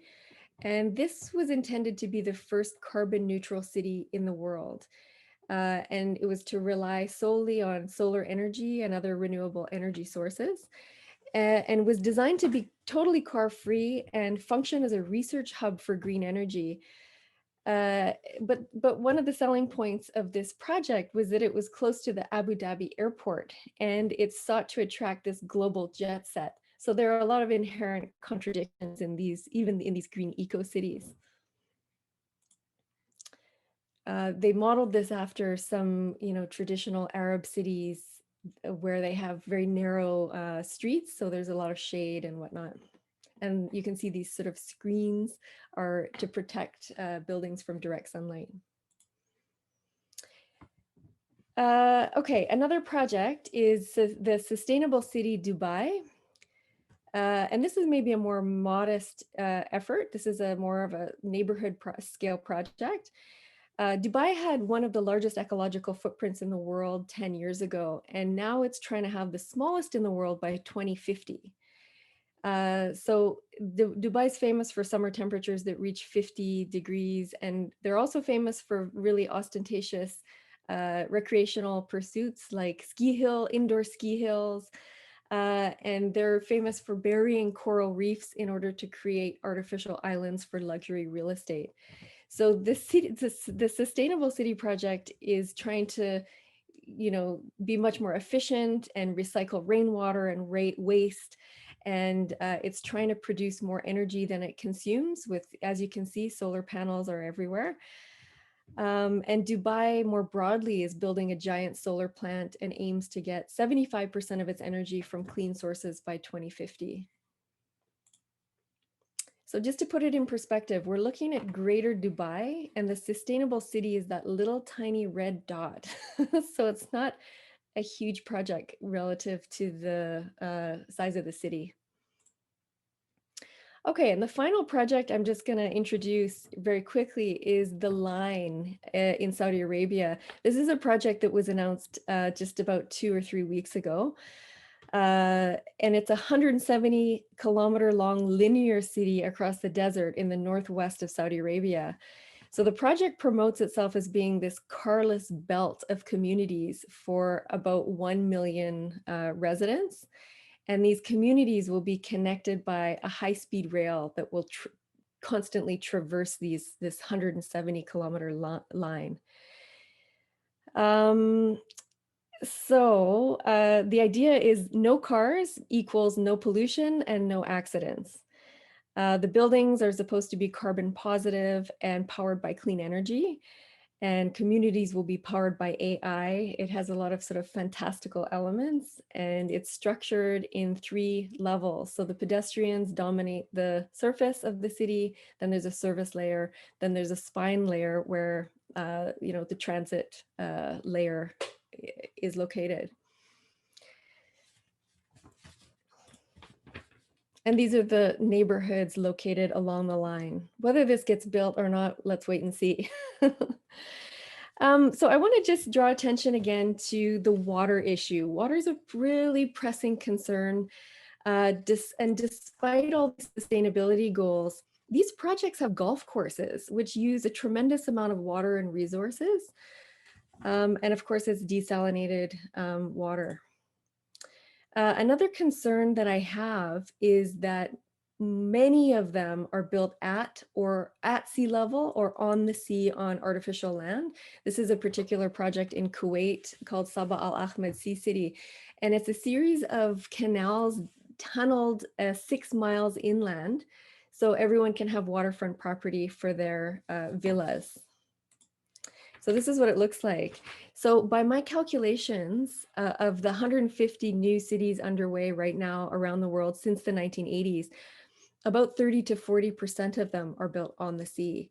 Speaker 5: And this was intended to be the first carbon neutral city in the world. And it was to rely solely on solar energy and other renewable energy sources, and was designed to be totally car-free and function as a research hub for green energy. But one of the selling points of this project was that it was close to the Abu Dhabi airport, and it sought to attract this global jet set. So there are a lot of inherent contradictions in these, even in these green eco-cities. They modeled this after some, traditional Arab cities where they have very narrow streets. So there's a lot of shade and whatnot. And you can see these sort of screens are to protect buildings from direct sunlight. Okay, another project is the Sustainable City Dubai. And this is maybe a more modest effort. This is more of a neighborhood scale project. Dubai had one of the largest ecological footprints in the world 10 years ago, and now it's trying to have the smallest in the world by 2050. So Dubai is famous for summer temperatures that reach 50 degrees, and they're also famous for really ostentatious recreational pursuits like indoor ski hills, and they're famous for burying coral reefs in order to create artificial islands for luxury real estate. So the Sustainable City project is trying to, be much more efficient and recycle rainwater and waste. And it's trying to produce more energy than it consumes with, as you can see, solar panels are everywhere. And Dubai more broadly is building a giant solar plant and aims to get 75% of its energy from clean sources by 2050. So just to put it in perspective, we're looking at Greater Dubai, and the sustainable city is that little tiny red dot. So it's not a huge project relative to the size of the city. Okay, and the final project I'm just going to introduce very quickly is the Line in Saudi Arabia. This is a project that was announced just about 2 or 3 weeks ago. And it's a 170-kilometer long linear city across the desert in the northwest of Saudi Arabia. So the project promotes itself as being this carless belt of communities for about 1 million residents. And these communities will be connected by a high-speed rail that will constantly traverse this 170-kilometer line. So the idea is no cars equals no pollution and no accidents. The buildings are supposed to be carbon positive and powered by clean energy, and communities will be powered by AI. It has a lot of sort of fantastical elements, and it's structured in 3 levels. So the pedestrians dominate the surface of the city, then there's a service layer, then there's a spine layer where the transit layer is located. And these are the neighborhoods located along the line. Whether this gets built or not, let's wait and see. So I want to just draw attention again to the water issue. Water is a really pressing concern. And despite all the sustainability goals, these projects have golf courses, which use a tremendous amount of water and resources. And of course, it's desalinated water. Another concern that I have is that many of them are built at sea level or on the sea on artificial land. This is a particular project in Kuwait called Sabah Al Ahmed Sea City. And it's a series of canals tunneled 6 miles inland, so everyone can have waterfront property for their villas. So this is what it looks like. So by my calculations, of the 150 new cities underway right now around the world since the 1980s, about 30 to 40% of them are built on the sea.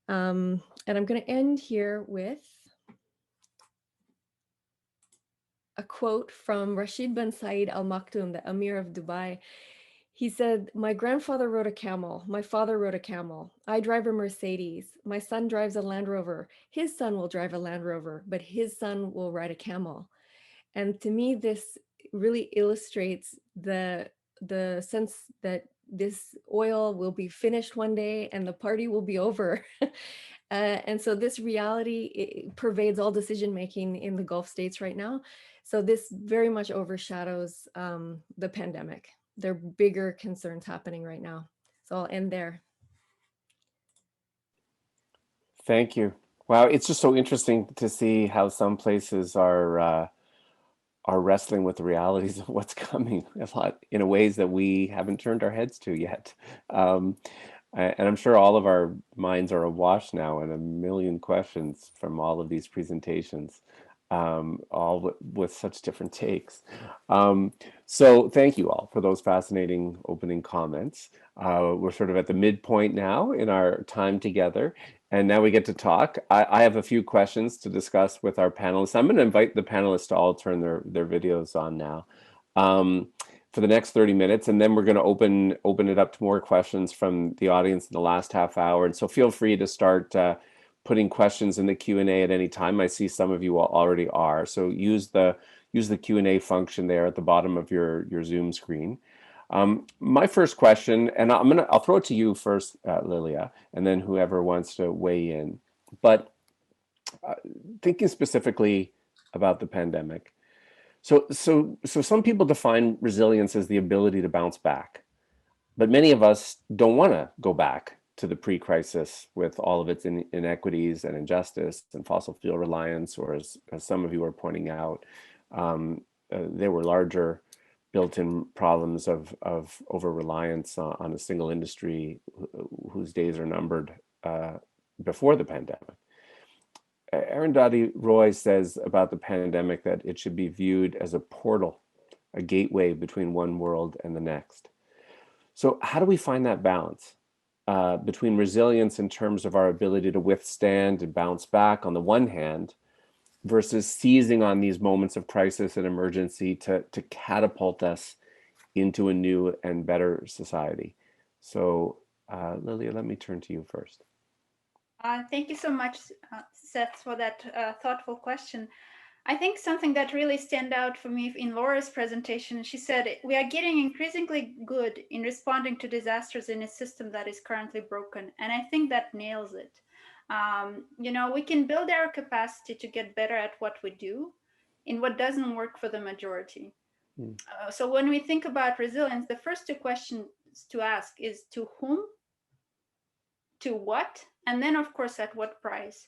Speaker 5: And I'm going to end here with a quote from Rashid bin Saeed Al Maktoum, the Emir of Dubai. He said, "My grandfather rode a camel. My father rode a camel. I drive a Mercedes. My son drives a Land Rover. His son will drive a Land Rover, but his son will ride a camel." And to me, this really illustrates the sense that this oil will be finished one day and the party will be over. And so this reality pervades all decision making in the Gulf states right now. So this very much overshadows the pandemic. There are bigger concerns happening right now. So I'll end there.
Speaker 1: Thank you. Wow, it's just so interesting to see how some places are wrestling with the realities of what's coming a lot in ways that we haven't turned our heads to yet. And I'm sure all of our minds are awash now and a million questions from all of these presentations, all with such different takes. So thank you all for those fascinating opening comments. We're sort of at the midpoint now in our time together, and now we get to talk. I have a few questions to discuss with our panelists. I'm going to invite the panelists to all turn their videos on now for the next 30 minutes, and then we're going to open it up to more questions from the audience in the last half hour. And so feel free to start putting questions in the Q&A at any time. I see some of you already are. So use the Q&A function there at the bottom of your Zoom screen. My first question, and I'll throw it to you first, Lilia, and then whoever wants to weigh in. But thinking specifically about the pandemic, so some people define resilience as the ability to bounce back, but many of us don't want to go back to the pre-crisis with all of its inequities and injustice and fossil fuel reliance, or as some of you are pointing out, there were larger built-in problems of over-reliance on a single industry whose days are numbered before the pandemic. Arundhati Roy says about the pandemic that it should be viewed as a portal, a gateway between one world and the next. So how do we find that balance between resilience in terms of our ability to withstand and bounce back on the one hand, versus seizing on these moments of crisis and emergency to catapult us into a new and better society? So Lilia, let me turn to you first.
Speaker 2: Thank you so much, Seth, for that thoughtful question. I think something that really stand out for me in Laurah's presentation, she said, we are getting increasingly good in responding to disasters in a system that is currently broken. And I think that nails it. You know, we can build our capacity to get better at what we do in what doesn't work for the majority. So when we think about resilience, the first two questions to ask is to whom, to what, and then of course at what price.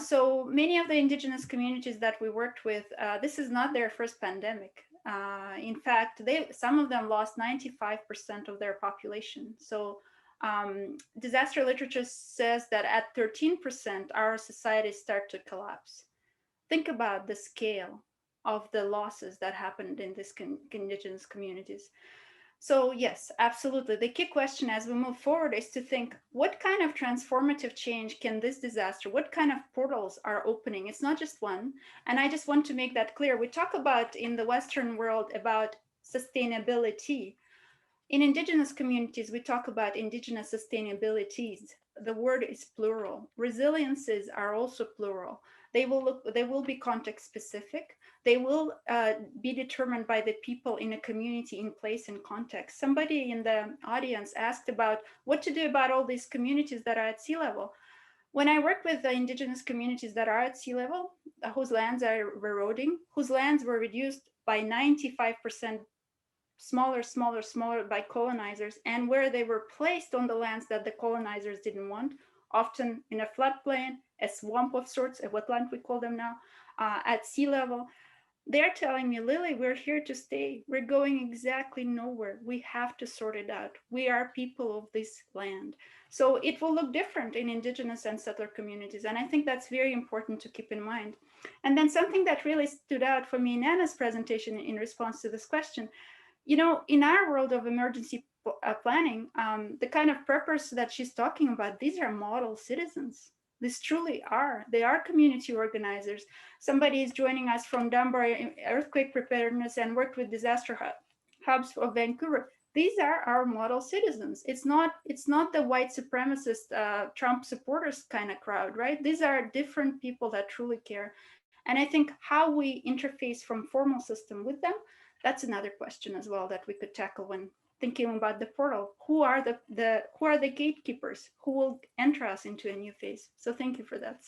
Speaker 2: So many of the indigenous communities that we worked with, this is not their first pandemic. In fact, some of them lost 95% of their population. So disaster literature says that at 13%, our societies start to collapse. Think about the scale of the losses that happened in these indigenous communities. So yes, absolutely. The key question as we move forward is to think, what kind of transformative change can this disaster, what kind of portals are opening? It's not just one. And I just want to make that clear. We talk about in the Western world about sustainability. In indigenous communities, we talk about indigenous sustainabilities. The word is plural. Resiliences are also plural. They will be context specific. They will be determined by the people in a community, in place and context. Somebody in the audience asked about what to do about all these communities that are at sea level. When I work with the indigenous communities that are at sea level, whose lands are eroding, whose lands were reduced by 95% smaller by colonizers, and where they were placed on the lands that the colonizers didn't want, often in a floodplain, a swamp of sorts, a wetland we call them now, at sea level. They're telling me, Lily, we're here to stay. We're going exactly nowhere. We have to sort it out. We are people of this land. So it will look different in indigenous and settler communities. And I think that's very important to keep in mind. And then something that really stood out for me in Anna's presentation in response to this question, you know, in our world of emergency planning, the kind of purpose that she's talking about, these are model citizens. These truly are. They are community organizers. Somebody is joining us from Dunbar earthquake preparedness and worked with disaster hubs of Vancouver. These are our model citizens. It's not the white supremacist Trump supporters kind of crowd, right? These are different people that truly care. And I think how we interface from formal system with them, that's another question as well that we could tackle when thinking about the portal. Who are the gatekeepers who will enter us into a new phase? So thank you for that.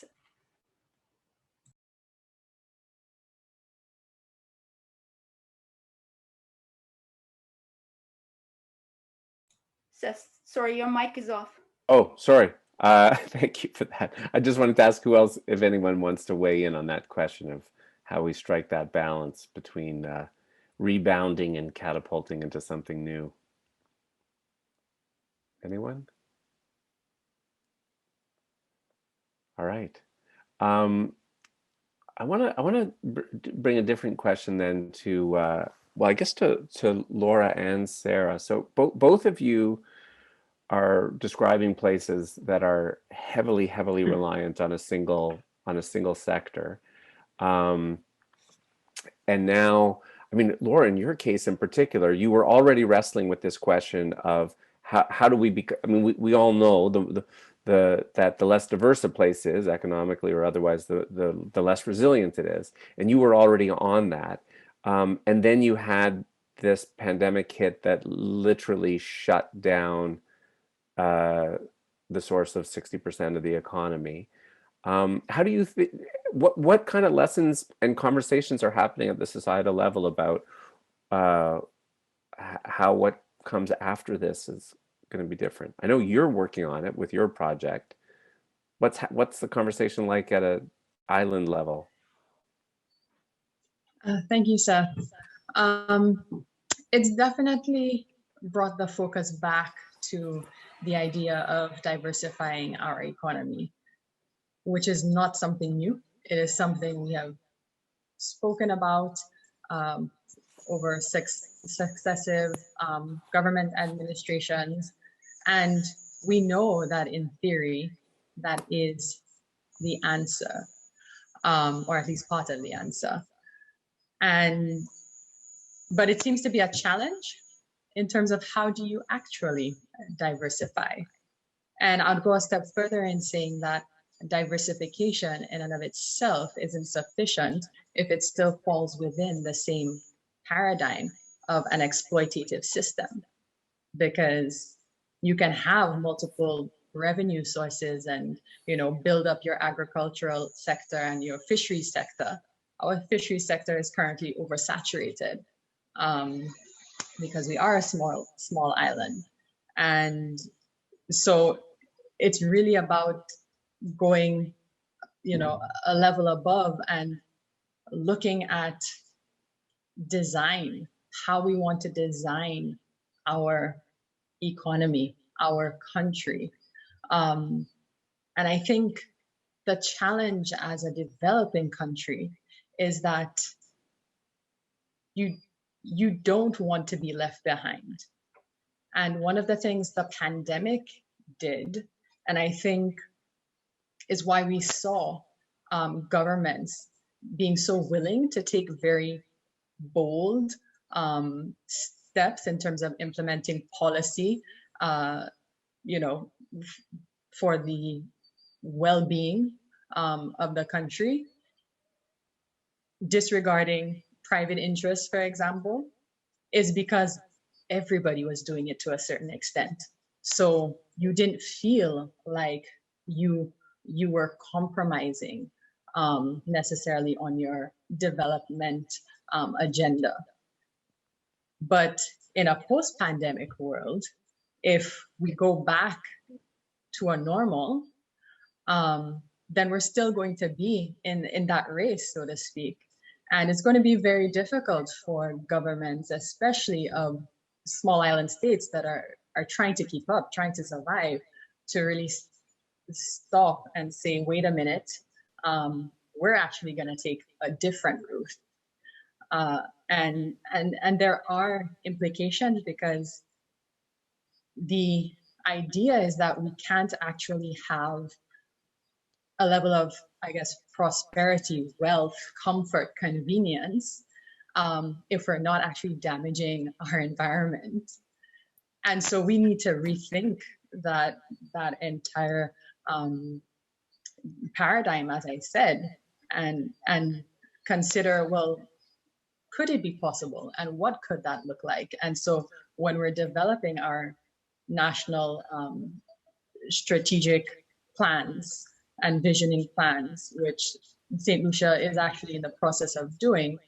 Speaker 2: Seth, sorry, your mic is off.
Speaker 1: Oh, sorry. Thank you for that. I just wanted to ask who else, if anyone wants to weigh in on that question of how we strike that balance between rebounding and catapulting into something new. Anyone? All right. I want to bring a different question then to well, I guess to Laurah and Sarah. So both of you are describing places that are heavily reliant on a single sector, and now, I mean, Laurah, in your case in particular, you were already wrestling with this question of how do we become, I mean, we all know that the less diverse a place is economically or otherwise, the less resilient it is, and you were already on that, and then you had this pandemic hit that literally shut down the source of 60% of the economy. How do you think, what kind of lessons and conversations are happening at the societal level about how what comes after this is going to be different? I know you're working on it with your project. What's the conversation like at an island level?
Speaker 3: Thank you, Seth. It's definitely brought the focus back to the idea of diversifying our economy, which is not something new. It is something we have spoken about over successive government administrations. And we know that in theory, that is the answer, or at least part of the answer. But it seems to be a challenge in terms of how do you actually diversify? And I'd go a step further in saying that diversification in and of itself isn't sufficient if it still falls within the same paradigm of an exploitative system, because you can have multiple revenue sources and, you know, build up your agricultural sector and your fisheries sector. Our fisheries sector is currently oversaturated because we are a small island. And so it's really about going, you know, a level above and looking at design, how we want to design our economy, our country. And I think the challenge as a developing country is that you don't want to be left behind. And one of the things the pandemic did, and I think is why we saw governments being so willing to take very bold steps in terms of implementing policy, you know, for the well-being of the country, disregarding private interests, for example, is because everybody was doing it to a certain extent. So you didn't feel like you were compromising necessarily on your development agenda. But in a post-pandemic world, if we go back to a normal, then we're still going to be in that race, so to speak. And it's going to be very difficult for governments, especially of small island states that are trying to keep up, trying to survive, to really stop and say, wait a minute, we're actually going to take a different route. And there are implications, because the idea is that we can't actually have a level of, I guess, prosperity, wealth, comfort, convenience, if we're not actually damaging our environment. And so we need to rethink that entire paradigm, as I said, and consider, well, could it be possible? And what could that look like? And so when we're developing our national strategic plans and visioning plans, which St. Lucia is actually in the process of doing,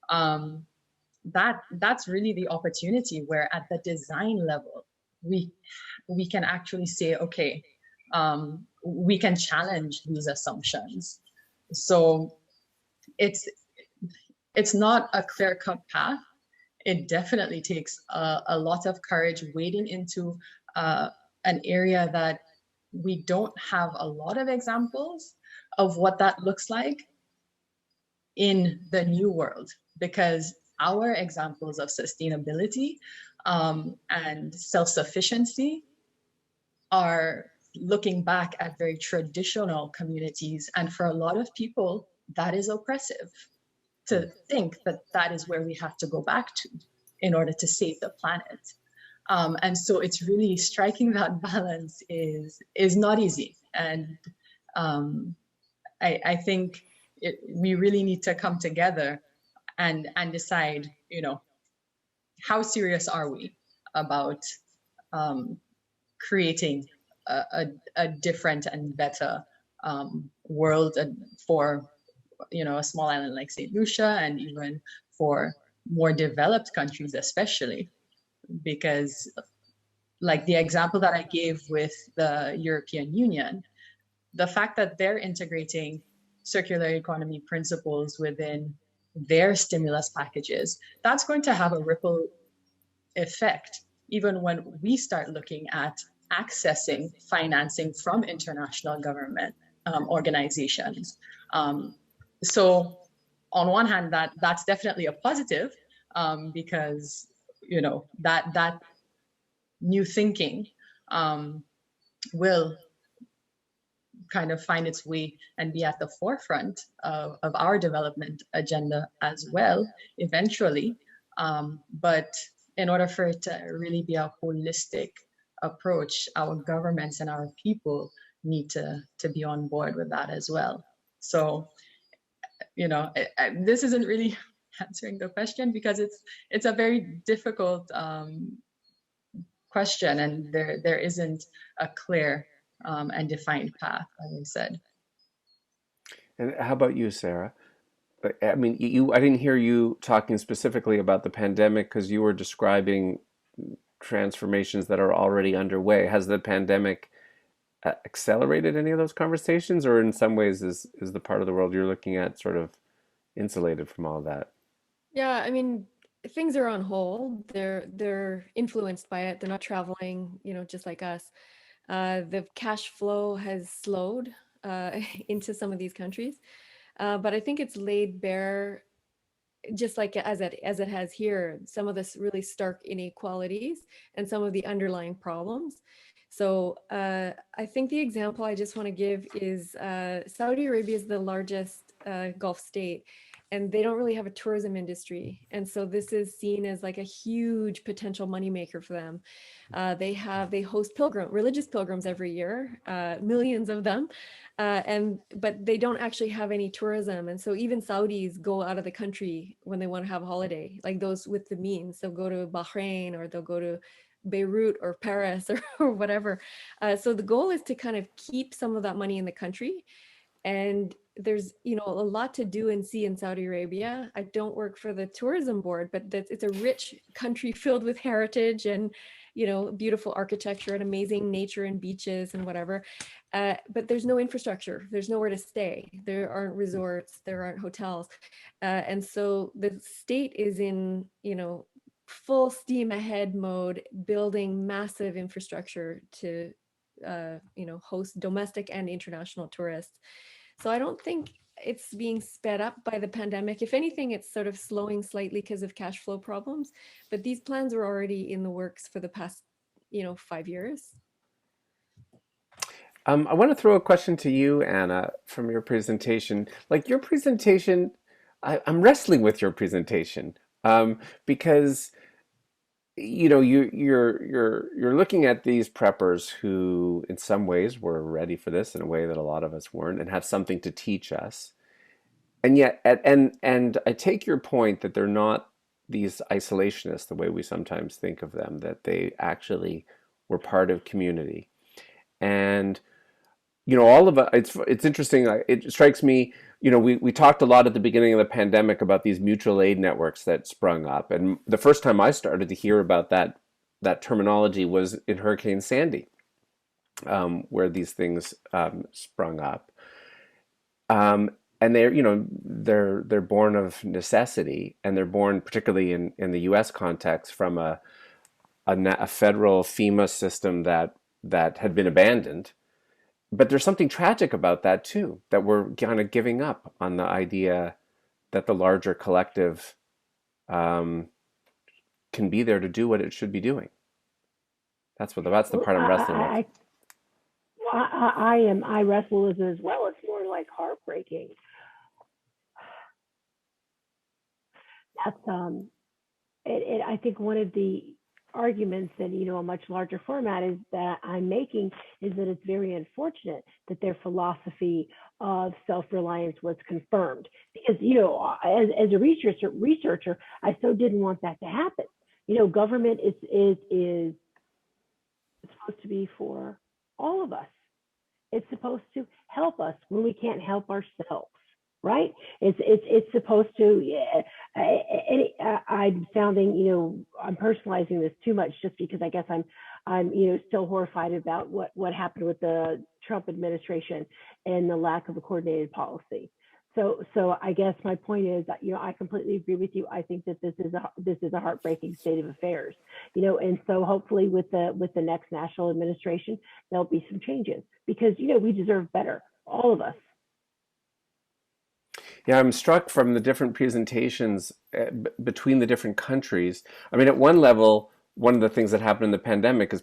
Speaker 3: that's really the opportunity where at the design level, we can actually say, okay, we can challenge these assumptions. So it's not a clear-cut path. It definitely takes a lot of courage wading into an area that we don't have a lot of examples of what that looks like in the new world, because our examples of sustainability and self-sufficiency are looking back at very traditional communities. And for a lot of people, that is oppressive, to think that that is where we have to go back to in order to save the planet. And so it's really striking that balance is not easy. And I think we really need to come together and decide, you know, how serious are we about creating a different and better world for, you know, a small island like St. Lucia, and even for more developed countries especially, because like the example that I gave with the European Union, the fact that they're integrating circular economy principles within their stimulus packages, that's going to have a ripple effect even when we start looking at accessing financing from international government organizations. So on one hand, that's definitely a positive, because, you know, that new thinking will kind of find its way and be at the forefront of our development agenda as well, eventually. But in order for it to really be a holistic approach, our governments and our people need to be on board with that as well. So, you know, this isn't really answering the question because it's a very difficult question, and there isn't a clear and defined path, as I said.
Speaker 1: And how about you, Sarah? I mean, I didn't hear you talking specifically about the pandemic because you were describing transformations that are already underway. Has the pandemic accelerated any of those conversations, or in some ways is the part of the world you're looking at sort of insulated from all that?
Speaker 5: Yeah, I mean, things are on hold. They're influenced by it. They're not traveling, you know, just like us. The cash flow has slowed into some of these countries, but I think it's laid bare, just like as it has here, some of this really stark inequalities and some of the underlying problems. So I think the example I just want to give is Saudi Arabia is the largest Gulf state, and they don't really have a tourism industry. And so this is seen as like a huge potential moneymaker for them. They host religious pilgrims every year, millions of them, but they don't actually have any tourism. And so even Saudis go out of the country when they want to have a holiday, like those with the means. They'll go to Bahrain, or they'll go to Beirut or Paris or whatever. So the goal is to kind of keep some of that money in the country. And there's, you know, a lot to do and see in Saudi Arabia. I don't work for the tourism board, but it's a rich country filled with heritage and, you know, beautiful architecture and amazing nature and beaches and whatever. But there's no infrastructure. There's nowhere to stay. There aren't resorts. There aren't hotels. And so the state is in, you know, full steam ahead mode, building massive infrastructure to, you know, host domestic and international tourists. So I don't think it's being sped up by the pandemic. If anything, it's sort of slowing slightly because of cash flow problems. But these plans were already in the works for the past, you know, 5 years.
Speaker 1: I want to throw a question to you, Anna, from your presentation. Like your presentation, I'm wrestling with your presentation because you know you're looking at these preppers who in some ways were ready for this in a way that a lot of us weren't, and have something to teach us. And yet and I take your point that they're not these isolationists the way we sometimes think of them, that they actually were part of community. And you know, all of it, it's interesting. It strikes me, you know, we talked a lot at the beginning of the pandemic about these mutual aid networks that sprung up. And the first time I started to hear about that terminology was in Hurricane Sandy, where these things sprung up. And they're, you know, they're born of necessity, and they're born particularly in the U.S. context from a federal FEMA system that had been abandoned. But there's something tragic about that too, that we're kind of giving up on the idea that the larger collective can be there to do what it should be doing. That's the part I'm wrestling with.
Speaker 4: I wrestle with it as well. It's more like heartbreaking. That's I think one of the arguments that, you know, a much larger format is that I'm making is that it's very unfortunate that their philosophy of self-reliance was confirmed, because, you know, as a researcher, I so didn't want that to happen. You know, government is supposed to be for all of us. It's supposed to help us when we can't help ourselves, right? It's supposed to. Yeah, I'm sounding, you know, I'm personalizing this too much, just because I guess I'm you know, still horrified about what happened with the Trump administration and the lack of a coordinated policy. So I guess my point is that, you know, I completely agree with you. I think that this is a heartbreaking state of affairs, you know, and so hopefully with the next national administration, there'll be some changes, because, you know, we deserve better, all of us.
Speaker 1: Yeah, I'm struck from the different presentations between the different countries. I mean, at one level, one of the things that happened in the pandemic is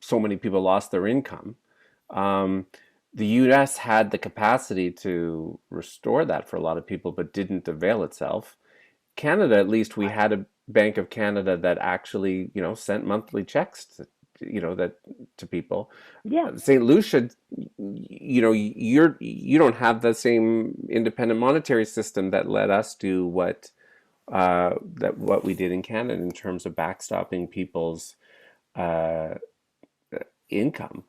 Speaker 1: so many people lost their income. Um, the US had the capacity to restore that for a lot of people, but didn't avail itself. Canada, at least, we had a Bank of Canada that actually, sent monthly checks that to people.
Speaker 4: Yeah.
Speaker 1: St. Lucia, you don't have the same independent monetary system that let us do what we did in Canada in terms of backstopping people's uh, income.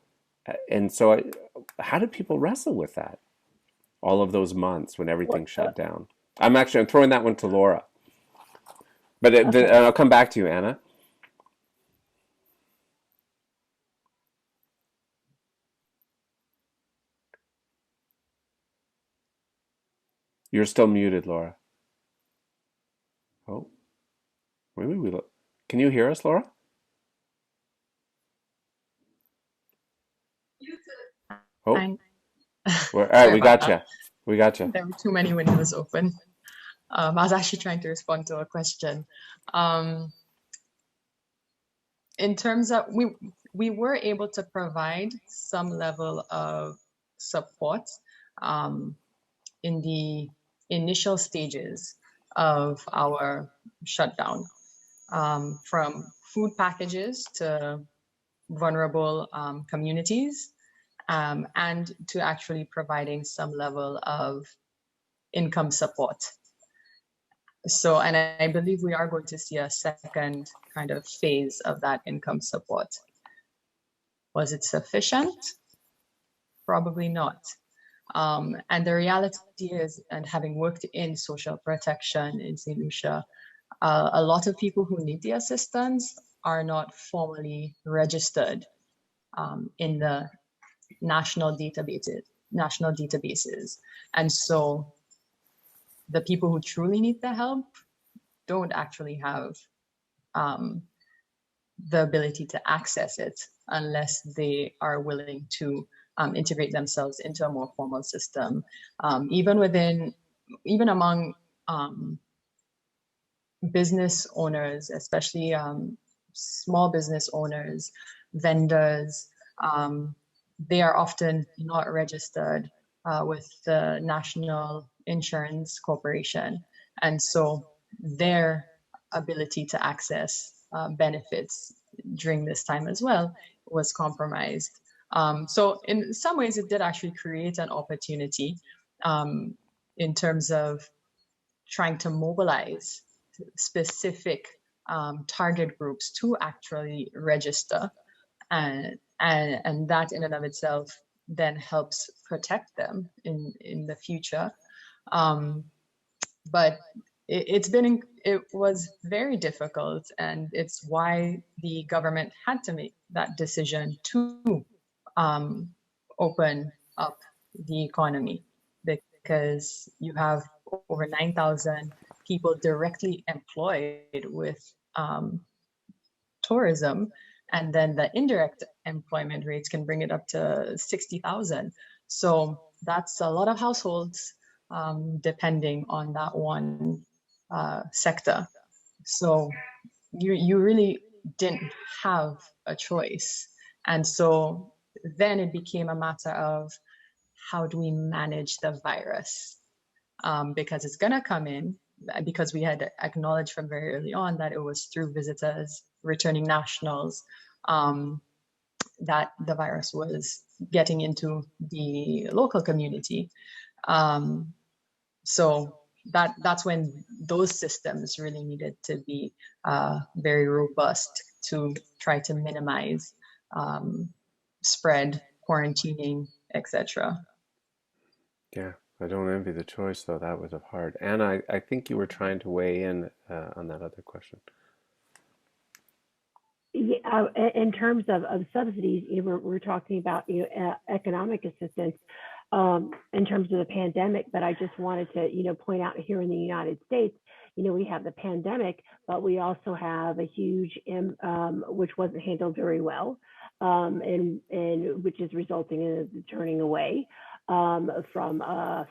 Speaker 1: And so, how did people wrestle with that all of those months when
Speaker 4: Well,
Speaker 1: everything shut down? I'm throwing that one to Laurah, but
Speaker 4: okay.
Speaker 1: I'll come back to you, Anna. You're still muted, Laurah. Oh, maybe we look. Can you hear us, Laurah? Oh,
Speaker 3: I'm
Speaker 1: all right,
Speaker 3: sorry
Speaker 1: we
Speaker 3: about
Speaker 1: got
Speaker 3: that.
Speaker 1: you. We got you.
Speaker 3: There were too many windows open. I was actually trying to respond to a question. In terms of we were able to provide some level of support in the initial stages of our shutdown, from food packages to vulnerable communities, and to actually providing some level of income support. So, and I believe we are going to see a second kind of phase of that income support. Was it sufficient? Probably not. And the reality is, and having worked in social protection in St. Lucia, a lot of people who need the assistance are not formally registered in the national databases. And so the people who truly need the help don't actually have the ability to access it unless they are willing to integrate themselves into a more formal system. Even among business owners, especially small business owners, vendors, they are often not registered with the National Insurance Corporation. And so their ability to access benefits during this time as well was compromised. So in some ways, it did actually create an opportunity in terms of trying to mobilize specific target groups to actually register, and that in and of itself then helps protect them in the future. But it was very difficult, and it's why the government had to make that decision to open up the economy, because you have over 9,000 people directly employed with tourism, and then the indirect employment rates can bring it up to 60,000. So that's a lot of households depending on that one sector. So you really didn't have a choice. And so then it became a matter of, how do we manage the virus? Because it's going to come in, because we had acknowledged from very early on that it was through visitors, returning nationals, that the virus was getting into the local community. So that's when those systems really needed to be very robust to try to minimize spread, quarantining, etc.
Speaker 1: Yeah, I don't envy the choice, though. That was hard. Anna, I think you were trying to weigh in on that other question.
Speaker 4: Yeah, in terms of subsidies, we're talking about economic assistance in terms of the pandemic. But I just wanted to point out, here in the United States, we have the pandemic, but we also have a huge which wasn't handled very well, and which is resulting in the turning away from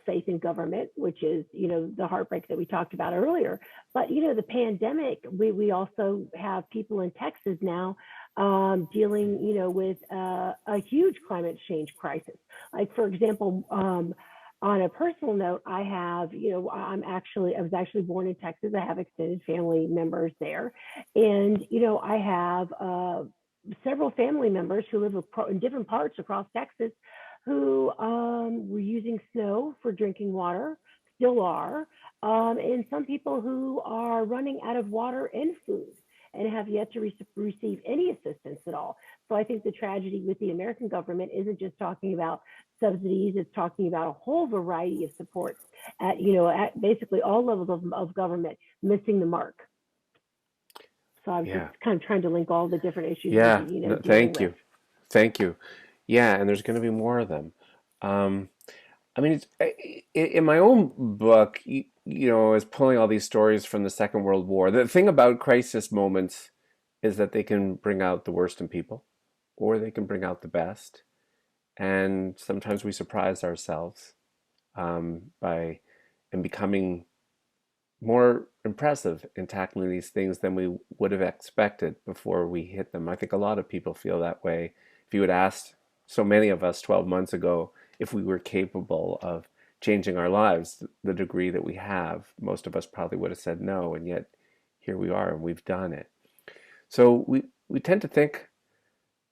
Speaker 4: faith in government, which is, the heartbreak that we talked about earlier. But, the pandemic, we also have people in Texas now dealing, with a huge climate change crisis. Like, for example, on a personal note, I have, I was actually born in Texas. I have extended family members there. And, I have several family members who live in different parts across Texas who were using snow for drinking water, still are, and some people who are running out of water and food and have yet to receive any assistance at all. So I think the tragedy with the American government isn't just talking about subsidies, it's talking about a whole variety of supports at, at basically all levels of government missing the mark. So I was just kind of trying to link all the different issues.
Speaker 1: Yeah, thank
Speaker 4: with.
Speaker 1: you. Thank you. Yeah, and there's going to be more of them. I mean, in my own book, I was pulling all these stories from the Second World War. The thing about crisis moments is that they can bring out the worst in people, or they can bring out the best. And sometimes we surprise ourselves by becoming more impressive in tackling these things than we would have expected before we hit them. I think a lot of people feel that way. If you had asked so many of us 12 months ago if we were capable of changing our lives the degree that we have, most of us probably would have said no, and yet here we are and we've done it. So we tend to think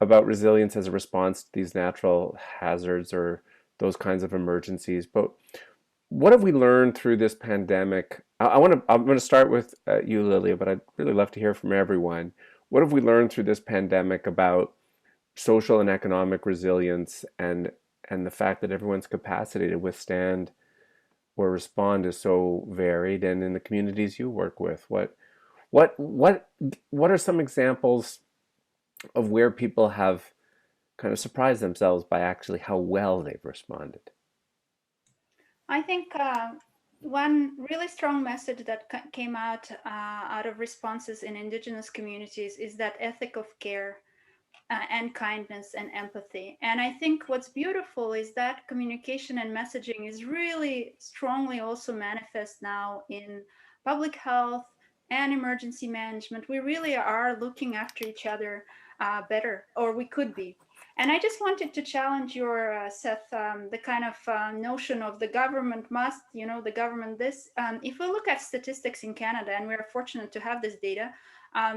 Speaker 1: about resilience as a response to these natural hazards or those kinds of emergencies, but what have we learned through this pandemic? I'm going to start with you, Lilia, but I'd really love to hear from everyone. What have we learned through this pandemic about social and economic resilience and the fact that everyone's capacity to withstand or respond is so varied, and in the communities you work with, what are some examples of where people have kind of surprised themselves by actually how well they've responded?
Speaker 2: I think one really strong message that came out of responses in Indigenous communities is that ethic of care and kindness and empathy. And I think what's beautiful is that communication and messaging is really strongly also manifest now in public health and emergency management. We really are looking after each other better, or we could be. And I just wanted to challenge your, Seth, the kind of notion of the government must, the government this. If we look at statistics in Canada, and we're fortunate to have this data,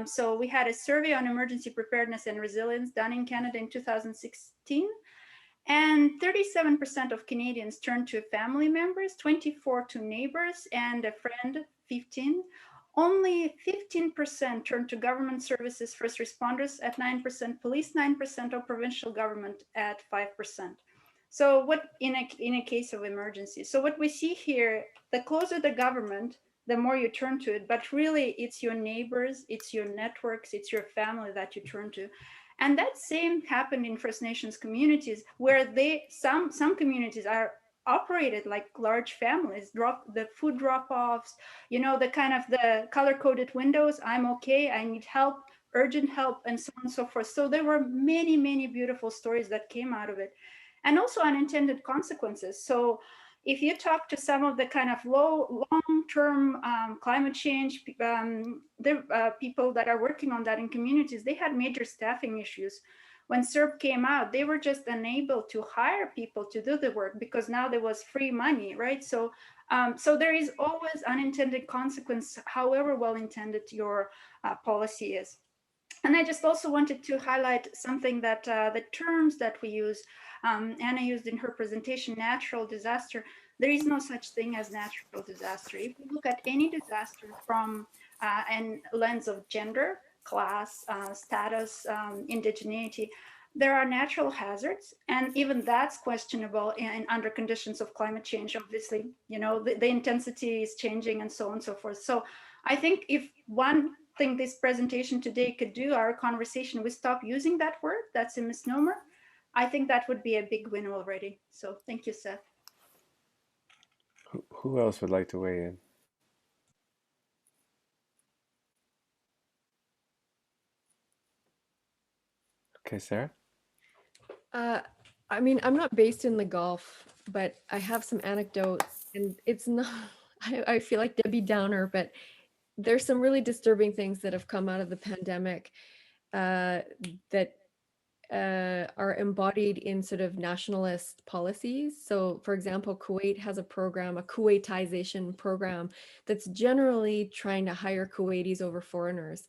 Speaker 2: so we had a survey on emergency preparedness and resilience done in Canada in 2016. And 37% of Canadians turned to family members, 24 to neighbors, and a friend, 15. Only 15% turned to government services, first responders at 9%, police 9%, or provincial government at 5%. So what in a case of emergency? So what we see here, the closer the government, the more you turn to it, but really it's your neighbors, it's your networks, it's your family that you turn to. And that same happened in First Nations communities, where some communities are operated like large families, the food drop-offs, the kind of the color-coded windows, I'm okay, I need help, urgent help, and so on and so forth. So there were many, many beautiful stories that came out of it. And also unintended consequences. So if you talk to some of the kind of long-term climate change people that are working on that in communities, they had major staffing issues. When CERB came out, they were just unable to hire people to do the work because now there was free money, right? So, so there is always unintended consequence, however well-intended your policy is. And I just also wanted to highlight something that the terms that we use, Anna used in her presentation, natural disaster. There is no such thing as natural disaster. If we look at any disaster from a lens of gender, class, status, indigeneity, there are natural hazards, and even that's questionable under conditions of climate change. Obviously, the intensity is changing and so on and so forth. So I think if one thing this presentation today could do, our conversation, we stop using that word, that's a misnomer, I think that would be a big win already. So thank you, Seth.
Speaker 1: Who else would like to weigh in? Okay, Sarah?
Speaker 5: I mean, I'm not based in the Gulf, but I have some anecdotes, and it's not, I feel like Debbie Downer, but there's some really disturbing things that have come out of the pandemic that are embodied in sort of nationalist policies. So, for example, Kuwait has a program, a Kuwaitization program, that's generally trying to hire Kuwaitis over foreigners.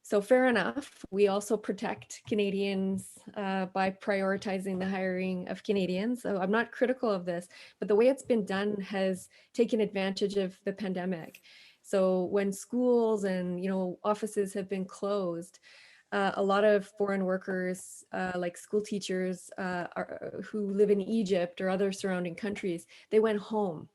Speaker 5: So fair enough. We also protect Canadians by prioritizing the hiring of Canadians. So I'm not critical of this, but the way it's been done has taken advantage of the pandemic. So when schools and offices have been closed, a lot of foreign workers, like school teachers who live in Egypt or other surrounding countries, they went home.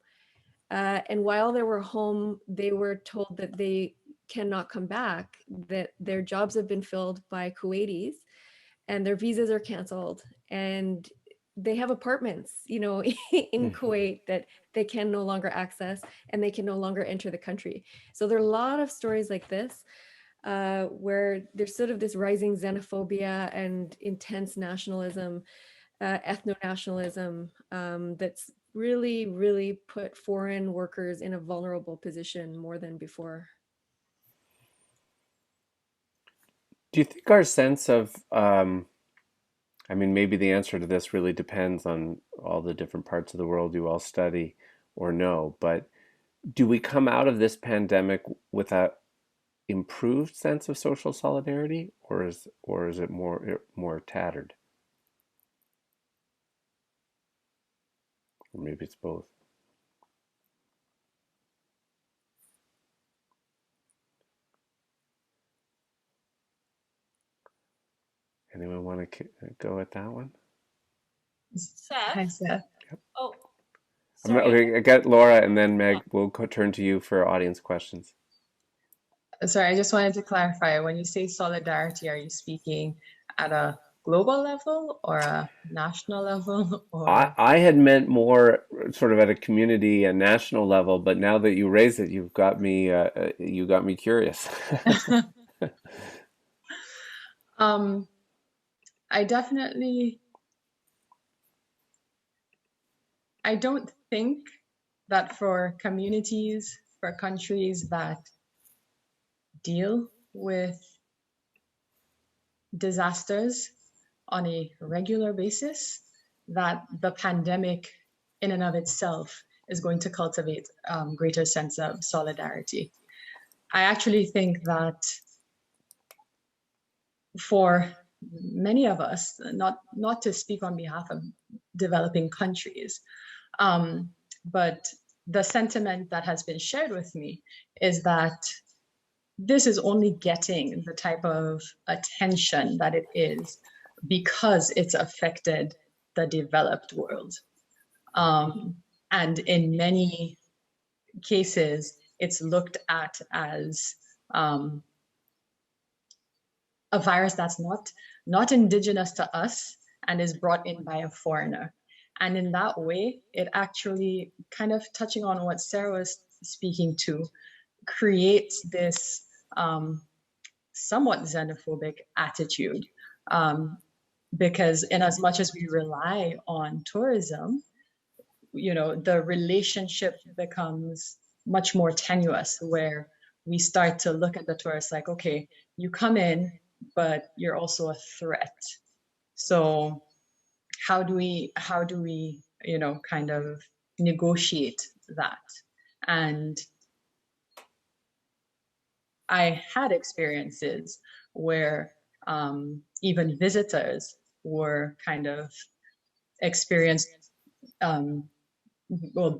Speaker 5: And while they were home, they were told that they cannot come back, that their jobs have been filled by Kuwaitis and their visas are canceled. And they have apartments, in Kuwait that they can no longer access and they can no longer enter the country. So there are a lot of stories like this where there's sort of this rising xenophobia and intense nationalism, ethno-nationalism that's really, really put foreign workers in a vulnerable position more than before.
Speaker 1: Do you think our sense of, maybe the answer to this really depends on all the different parts of the world you all study or know, but do we come out of this pandemic with a improved sense of social solidarity, or is it more tattered? Or maybe it's both. Anyone want to go at that one?
Speaker 6: Seth?
Speaker 3: Hi, Seth.
Speaker 1: Yep.
Speaker 6: Oh, sorry.
Speaker 1: Okay, I got Laura, and then Meg. We'll turn to you for audience questions.
Speaker 3: Sorry, I just wanted to clarify. When you say solidarity, are you speaking at a global level or a national level? Or
Speaker 1: I had meant more sort of at a community and national level, but now that you raise it, you got me curious.
Speaker 3: I don't think that for communities, for countries that deal with disasters on a regular basis, that the pandemic in and of itself is going to cultivate greater sense of solidarity. I actually think that for many of us, not to speak on behalf of developing countries, but the sentiment that has been shared with me is that this is only getting the type of attention that it is because it's affected the developed world. And in many cases, it's looked at as a virus that's not indigenous to us and is brought in by a foreigner. And in that way, it actually, kind of touching on what Sarah was speaking to, creates this somewhat xenophobic attitude. Because in as much as we rely on tourism, the relationship becomes much more tenuous, where we start to look at the tourists like, okay, you come in, but you're also a threat. So how do we kind of negotiate that? And I had experiences where even visitors were kind of experienced,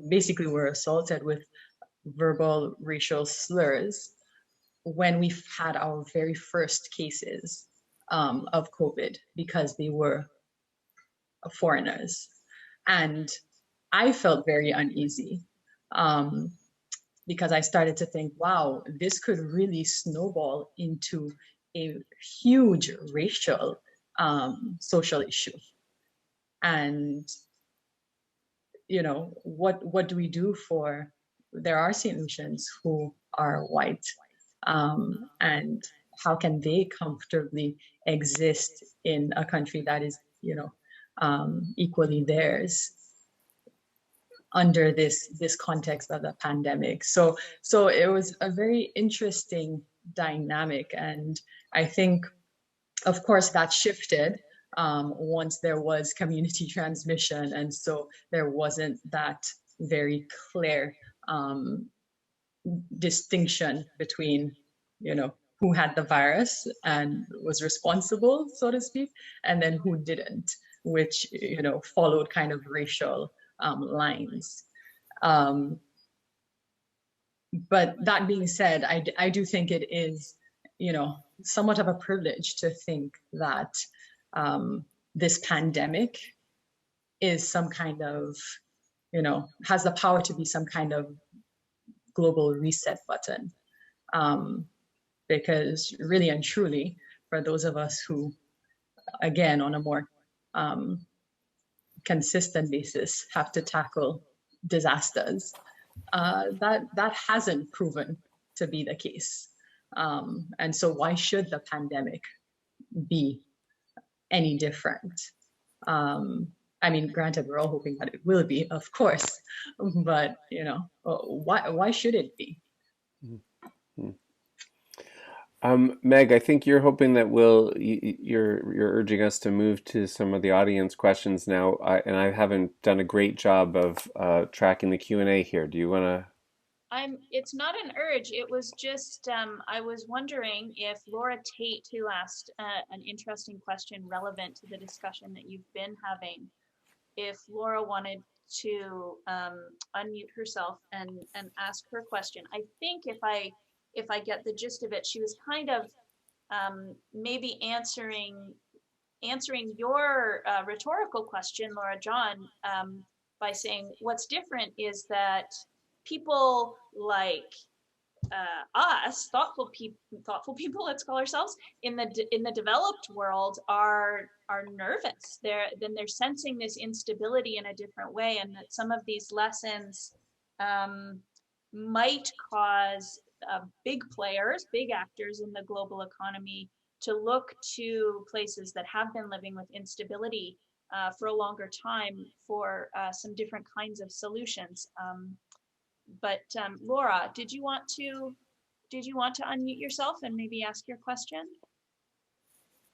Speaker 3: basically were assaulted with verbal racial slurs when we've had our very first cases of COVID, because they were foreigners. And I felt very uneasy because I started to think, wow, this could really snowball into a huge racial social issue. And what do we do for, there are St. Lucians who are white, and how can they comfortably exist in a country that is equally theirs under this context of the pandemic. So it was a very interesting dynamic, and I think, of course, that shifted once there was community transmission, and so there wasn't that very clear distinction between, who had the virus and was responsible, so to speak, and then who didn't, which followed kind of racial lines. But that being said, I do think it is, somewhat of a privilege to think that this pandemic is some kind of, has the power to be some kind of global reset button. Because really and truly, for those of us who, again, on a more consistent basis, have to tackle disasters, that hasn't proven to be the case. And so why should the pandemic be any different? I mean, granted, we're all hoping that it will be, of course, but why should it be?
Speaker 1: Mm-hmm. Meg, I think you're hoping that you're urging us to move to some of the audience questions now, and I haven't done a great job of tracking the Q&A here. Do you want to?
Speaker 6: It's not an urge. It was just, I was wondering if Laurah Tate, who asked an interesting question relevant to the discussion that you've been having, if Laurah wanted to unmute herself and ask her question. I think if I get the gist of it, she was kind of maybe answering your rhetorical question, Laurah John, by saying what's different is that people like us, thoughtful people, let's call ourselves, in the developed world are nervous. They're sensing this instability in a different way, and that some of these lessons might cause big players, big actors in the global economy to look to places that have been living with instability for a longer time for some different kinds of solutions. But Laurah, did you want to unmute yourself and maybe ask your question?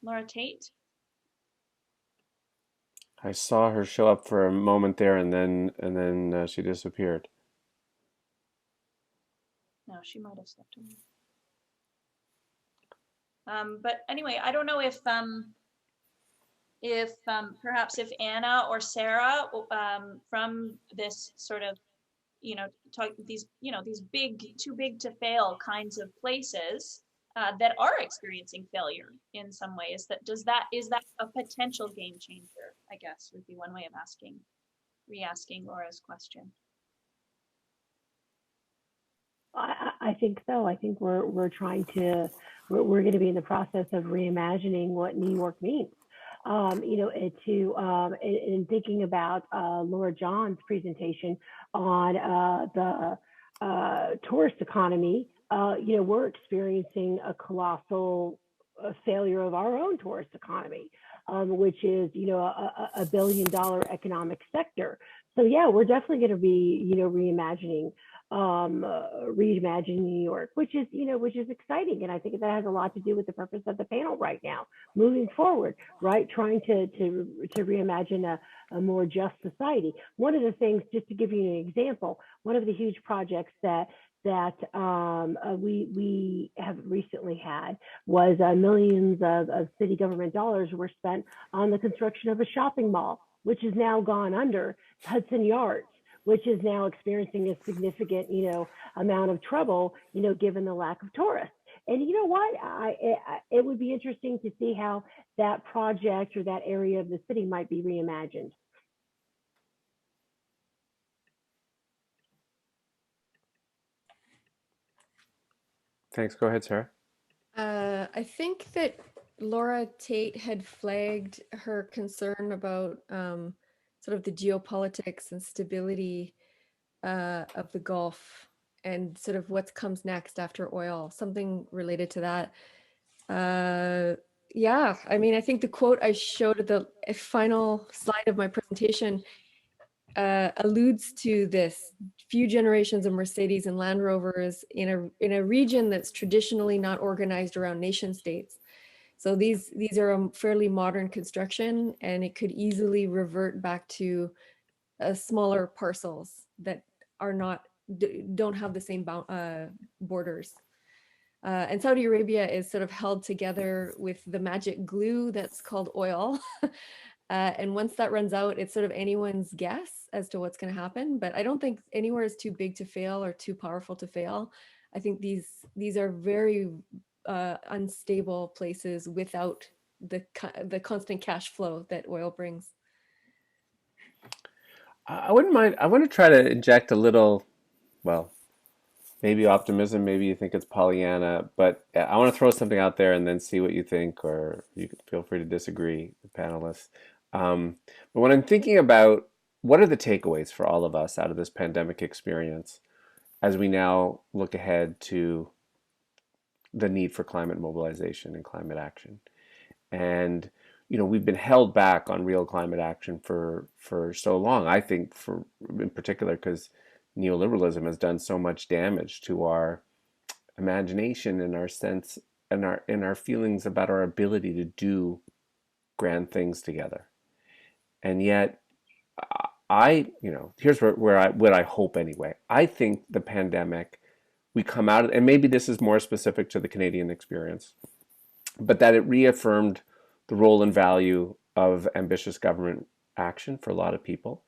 Speaker 6: Laurah Tate?
Speaker 1: I saw her show up for a moment there, and then she disappeared.
Speaker 6: No, she might have stepped away. But anyway, I don't know if perhaps if Anna or Sarah from this sort of these too big to fail kinds of places that are experiencing failure in some ways, is that a potential game changer, I guess would be one way of re-asking Laurah's question.
Speaker 4: I think so. I think we're going to be in the process of reimagining what New York means. In thinking about Laurah John's presentation on the tourist economy, we're experiencing a colossal failure of our own tourist economy, which is, a $1 billion economic sector. So yeah, we're definitely going to be, reimagining New York, which is exciting. And I think that has a lot to do with the purpose of the panel right now, moving forward, right? Trying to reimagine a more just society. One of the things, just to give you an example, one of the huge projects that we have recently had was millions of city government dollars were spent on the construction of a shopping mall, which has now gone under, Hudson Yards, which is now experiencing a significant, amount of trouble, given the lack of tourists. And you know what? It would be interesting to see how that project or that area of the city might be reimagined.
Speaker 1: Thanks. Go ahead, Sarah.
Speaker 5: I think that Laurah Tate had flagged her concern about sort of the geopolitics and stability of the Gulf and sort of what comes next after oil, something related to that. Yeah, I mean, I think the quote I showed at the final slide of my presentation alludes to this: few generations of Mercedes and Land Rovers in a region that's traditionally not organized around nation states. So these are a fairly modern construction, and it could easily revert back to smaller parcels that are not don't have the same borders. And Saudi Arabia is sort of held together with the magic glue that's called oil. And once that runs out, it's sort of anyone's guess as to what's going to happen. But I don't think anywhere is too big to fail or too powerful to fail. I think these are very unstable places without the constant cash flow that oil brings.
Speaker 1: I wouldn't mind. I want to try to inject a little, well, maybe optimism, maybe you think it's Pollyanna, but I want to throw something out there and then see what you think, or you can feel free to disagree, the panelists. But when I'm thinking about what are the takeaways for all of us out of this pandemic experience as we now look ahead to the need for climate mobilization and climate action. And we've been held back on real climate action for so long. I think for in particular because neoliberalism has done so much damage to our imagination and our sense and our feelings about our ability to do grand things together. And yet here's what I hope anyway. I think the pandemic, we come out, and maybe this is more specific to the Canadian experience, but that it reaffirmed the role and value of ambitious government action for a lot of people.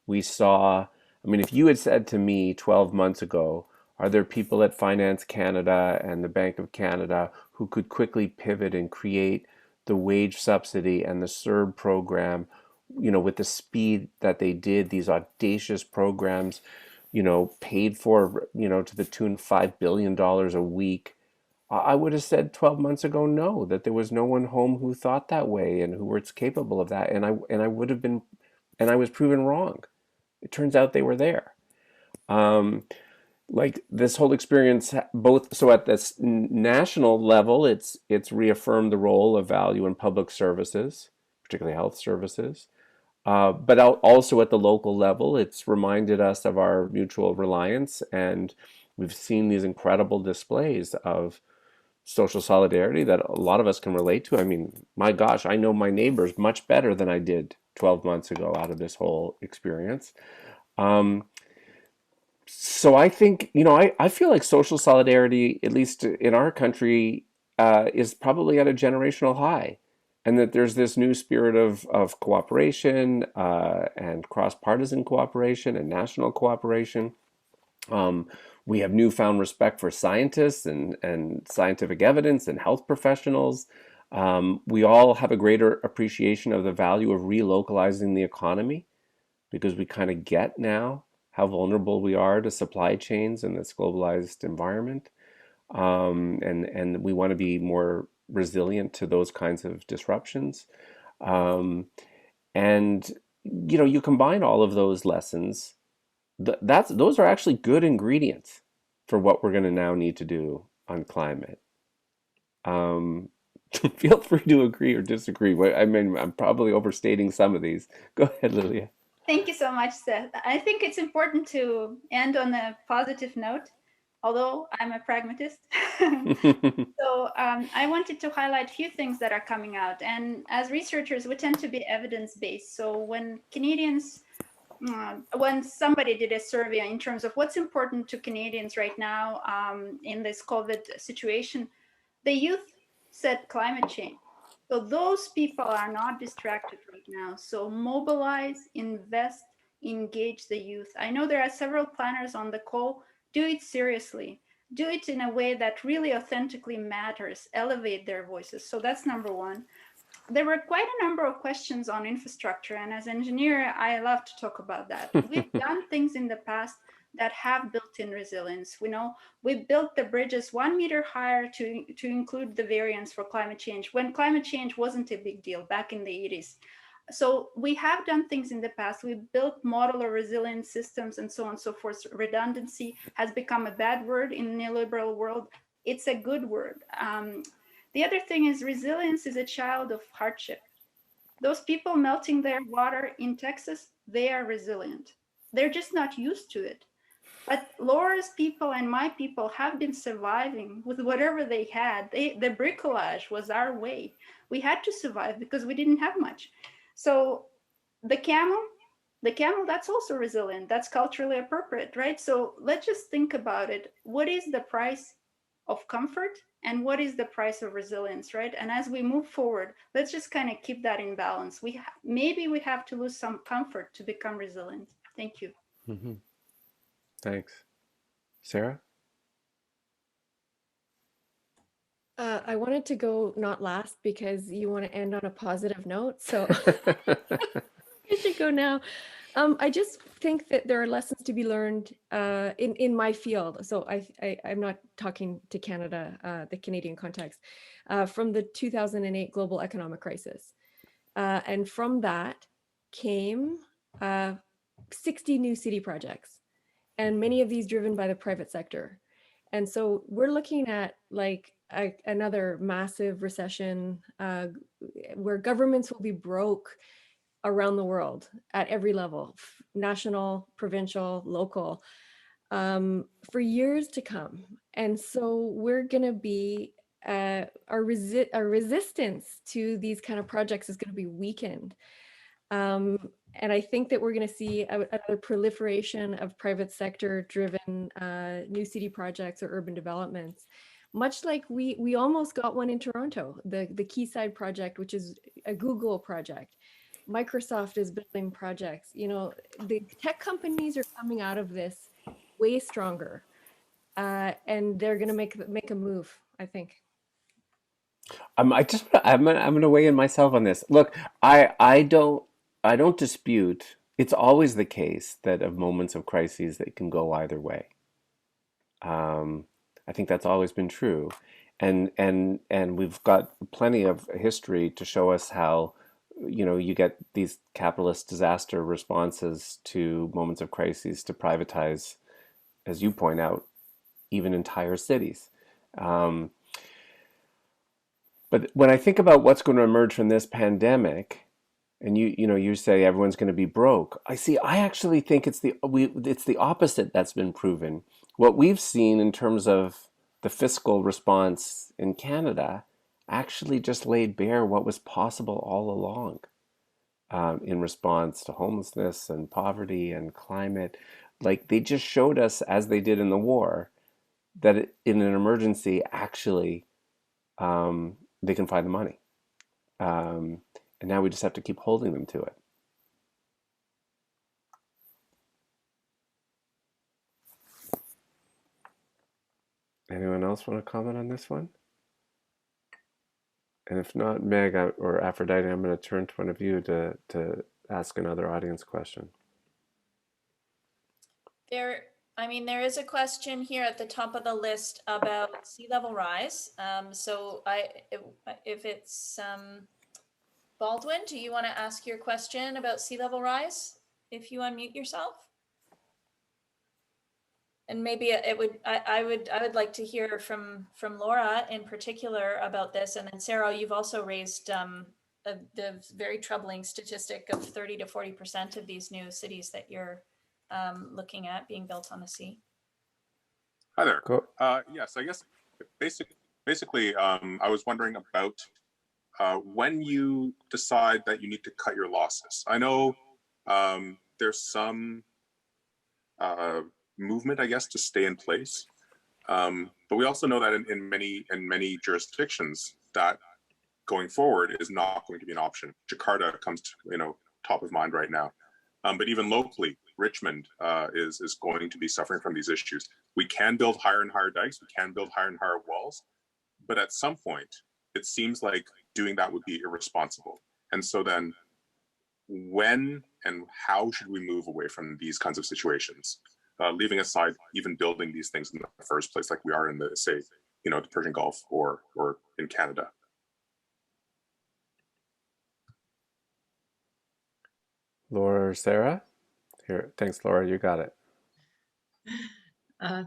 Speaker 1: We saw, I mean, if you had said to me 12 months ago, are there people at Finance Canada and the Bank of Canada who could quickly pivot and create the wage subsidy and the CERB program, with the speed that they did, these audacious programs, paid for, to the tune of $5 billion a week, I would have said 12 months ago, no, that there was no one home who thought that way and who was capable of that. And I would have been, and I was proven wrong. It turns out they were there. Like this whole experience, both, so at this national level, it's reaffirmed the role of value in public services, particularly health services. But also at the local level, it's reminded us of our mutual reliance, and we've seen these incredible displays of social solidarity that a lot of us can relate to. I mean, my gosh, I know my neighbors much better than I did 12 months ago out of this whole experience. So I think, I feel like social solidarity, at least in our country, is probably at a generational high. And that there's this new spirit of cooperation and cross-partisan cooperation and national cooperation. We have newfound respect for scientists and scientific evidence and health professionals. We all have a greater appreciation of the value of relocalizing the economy because we kind of get now how vulnerable we are to supply chains in this globalized environment. And we want to be more resilient to those kinds of disruptions. And, you combine all of those lessons, those are actually good ingredients for what we're going to now need to do on climate. Feel free to agree or disagree. I mean, I'm probably overstating some of these. Go ahead, Lilia.
Speaker 2: Thank you so much, Seth. I think it's important to end on a positive note, although I'm a pragmatist. So I wanted to highlight a few things that are coming out. And as researchers, we tend to be evidence-based. So when when somebody did a survey in terms of what's important to Canadians right now in this COVID situation, the youth said climate change. So those people are not distracted right now. So mobilize, invest, engage the youth. I know there are several planners on the call. Do it seriously. Do it in a way that really authentically matters. Elevate their voices. So that's number one. There were quite a number of questions on infrastructure. And as an engineer, I love to talk about that. We've done things in the past that have built-in resilience. We built the bridges 1 meter higher to include the variance for climate change when climate change wasn't a big deal back in the 80s. So we have done things in the past. We built modular resilient systems and so on and so forth. Redundancy has become a bad word in the neoliberal world. It's a good word. The other thing is resilience is a child of hardship. Those people melting their water in Texas, they are resilient. They're just not used to it. But Laura's people and my people have been surviving with whatever they had. The bricolage was our way. We had to survive because we didn't have much. So the camel, that's also resilient. That's culturally appropriate, right? So let's just think about it. What is the price of comfort and what is the price of resilience, right? And as we move forward, let's just kind of keep that in balance. Maybe we have to lose some comfort to become resilient. Thank you.
Speaker 1: Mm-hmm. Thanks. Sarah?
Speaker 5: I wanted to go not last because you want to end on a positive note. So I should go now. I just think that there are lessons to be learned in my field. So I'm not talking to Canada, the Canadian context, from the 2008 global economic crisis. And from that came 60 new city projects, and many of these driven by the private sector. And so we're looking at like another massive recession where governments will be broke around the world at every level, national, provincial, local, for years to come. And so we're going to be, our resistance to these kind of projects is going to be weakened. And I think that we're going to see another proliferation of private sector driven new city projects or urban developments, much like we almost got one in Toronto, the Quayside project, which is a Google project. Microsoft is building projects. You know, the tech companies are coming out of this way stronger, and they're going to make a move, I think.
Speaker 1: I'm gonna weigh in myself on this. Look, I don't dispute. It's always the case that of moments of crises that can go either way. I think that's always been true, and we've got plenty of history to show us how, you know, you get these capitalist disaster responses to moments of crises to privatize, as you point out, even entire cities. Um, but when I think about what's going to emerge from this pandemic, and you say everyone's going to be broke. I actually think it's the opposite that's been proven. What we've seen in terms of the fiscal response in Canada actually just laid bare what was possible all along, in response to homelessness and poverty and climate. Like they just showed us, as they did in the war, that in an emergency, actually, they can find the money. And now we just have to keep holding them to it. Anyone else want to comment on this one? And if not, Meg or Aphrodite, I'm going to turn to one of you to ask another audience question.
Speaker 6: There is a question here at the top of the list about sea level rise. If it's Baldwin, do you want to ask your question about sea level rise? If you unmute yourself, and maybe I would like to hear from Laurah in particular about this, and then Sarah, you've also raised the very troubling statistic of 30 to 40% of these new cities that you're looking at being built on the sea.
Speaker 7: Hi there. Yes, I guess basically, I was wondering about when you decide that you need to cut your losses. I know there's some movement, I guess, to stay in place, but we also know that in many jurisdictions that going forward is not going to be an option. Jakarta comes to top of mind right now, but even locally, Richmond is going to be suffering from these issues. We can build higher and higher dikes, we can build higher and higher walls, but at some point, it seems like doing that would be irresponsible. And so then when and how should we move away from these kinds of situations, leaving aside even building these things in the first place, like we are in the Persian Gulf or in Canada?
Speaker 1: Laurah or Sarah? Here, thanks, Laurah. You got it.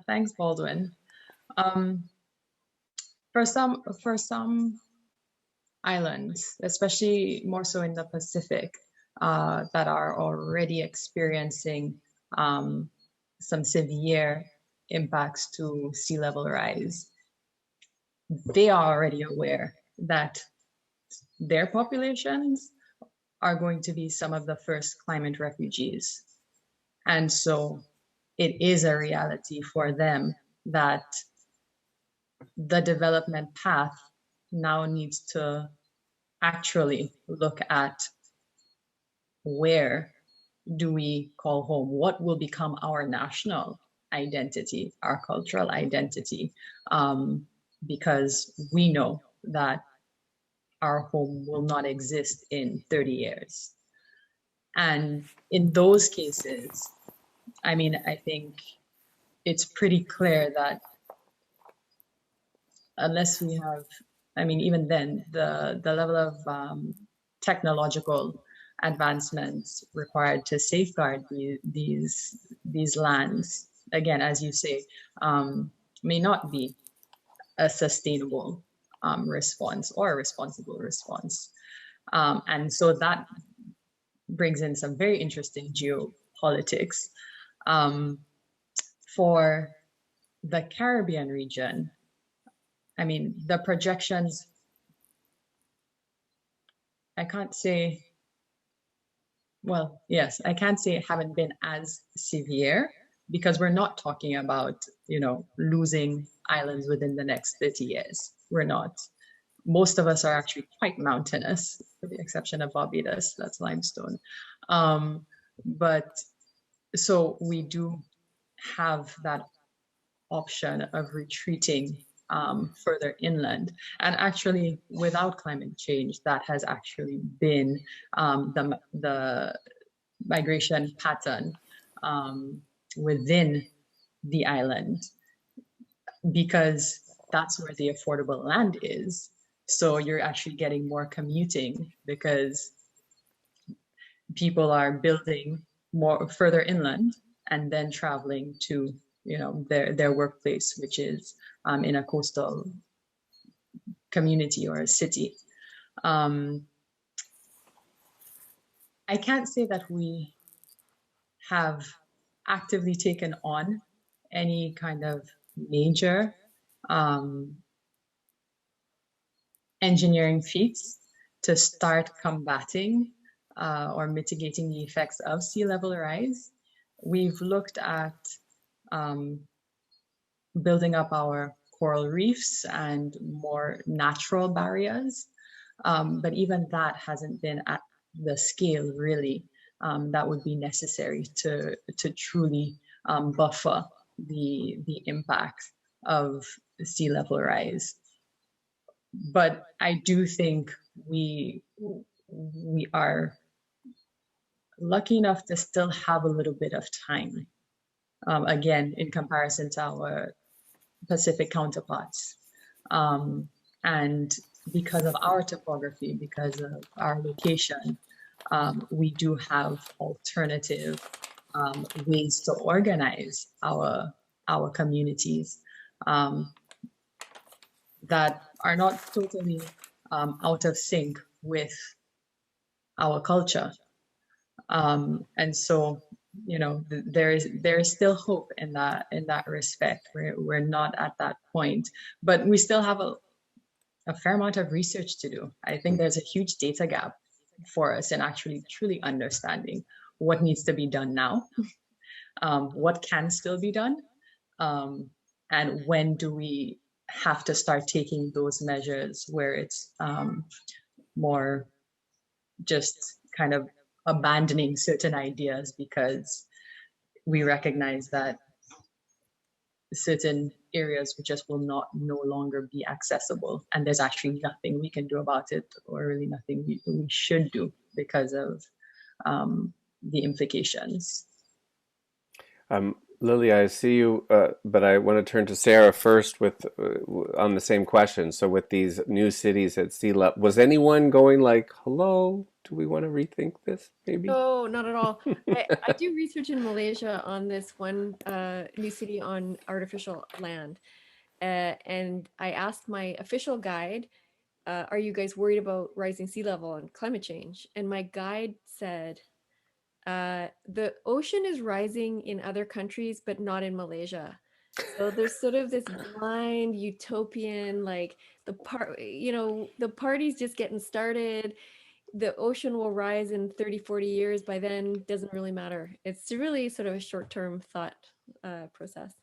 Speaker 3: Thanks, Baldwin. some islands, especially more so in the Pacific, that are already experiencing some severe impacts to sea level rise, they are already aware that their populations are going to be some of the first climate refugees. And so it is a reality for them that the development path now needs to actually look at where do we call home? What will become our national identity, our cultural identity? Because we know that our home will not exist in 30 years. And in those cases, I mean, I think it's pretty clear that unless we have, I mean, even then, the level of technological advancements required to safeguard these lands, again, as you say, may not be a sustainable response or a responsible response. And so that brings in some very interesting geopolitics. For the Caribbean region, I mean, the projections, I can't say, well, yes, I can't say haven't been as severe because we're not talking about, you know, losing islands within the next 30 years. We're not. Most of us are actually quite mountainous, with the exception of Barbados, that's limestone. But so we do have that option of retreating further inland. And actually, without climate change, that has actually been the migration pattern within the island, because that's where the affordable land is. So you're actually getting more commuting because people are building more further inland and then traveling to, you know, their workplace, which is in a coastal community or a city. I can't say that we have actively taken on any kind of major engineering feats to start combating or mitigating the effects of sea level rise. We've looked at building up our coral reefs and more natural barriers, but even that hasn't been at the scale really that would be necessary to truly buffer the impact of sea level rise. But I do think we are lucky enough to still have a little bit of time, again, in comparison to our Pacific counterparts. And because of our topography, because of our location, we do have alternative ways to organize our communities that are not totally out of sync with our culture. And so, you know, there is still hope in that respect. We're not at that point, but we still have a fair amount of research to do. I think there's a huge data gap for us in actually truly understanding what needs to be done now, what can still be done, and when do we have to start taking those measures where it's more just kind of abandoning certain ideas because we recognize that certain areas just will no longer be accessible, and there's actually nothing we can do about it, or really nothing we should do because of the implications.
Speaker 1: Lilia, I see you, but I want to turn to Sarah first with on the same question. So with these new cities at sea level, was anyone going like, hello, do we want to rethink this maybe?
Speaker 5: No, not at all. I do research in Malaysia on this one new city on artificial land. And I asked my official guide, are you guys worried about rising sea level and climate change? And my guide said, the ocean is rising in other countries, but not in Malaysia. So there's sort of this blind utopian, like the party's just getting started. The ocean will rise in 30, 40 years. By then, doesn't really matter. It's really sort of a short-term thought process.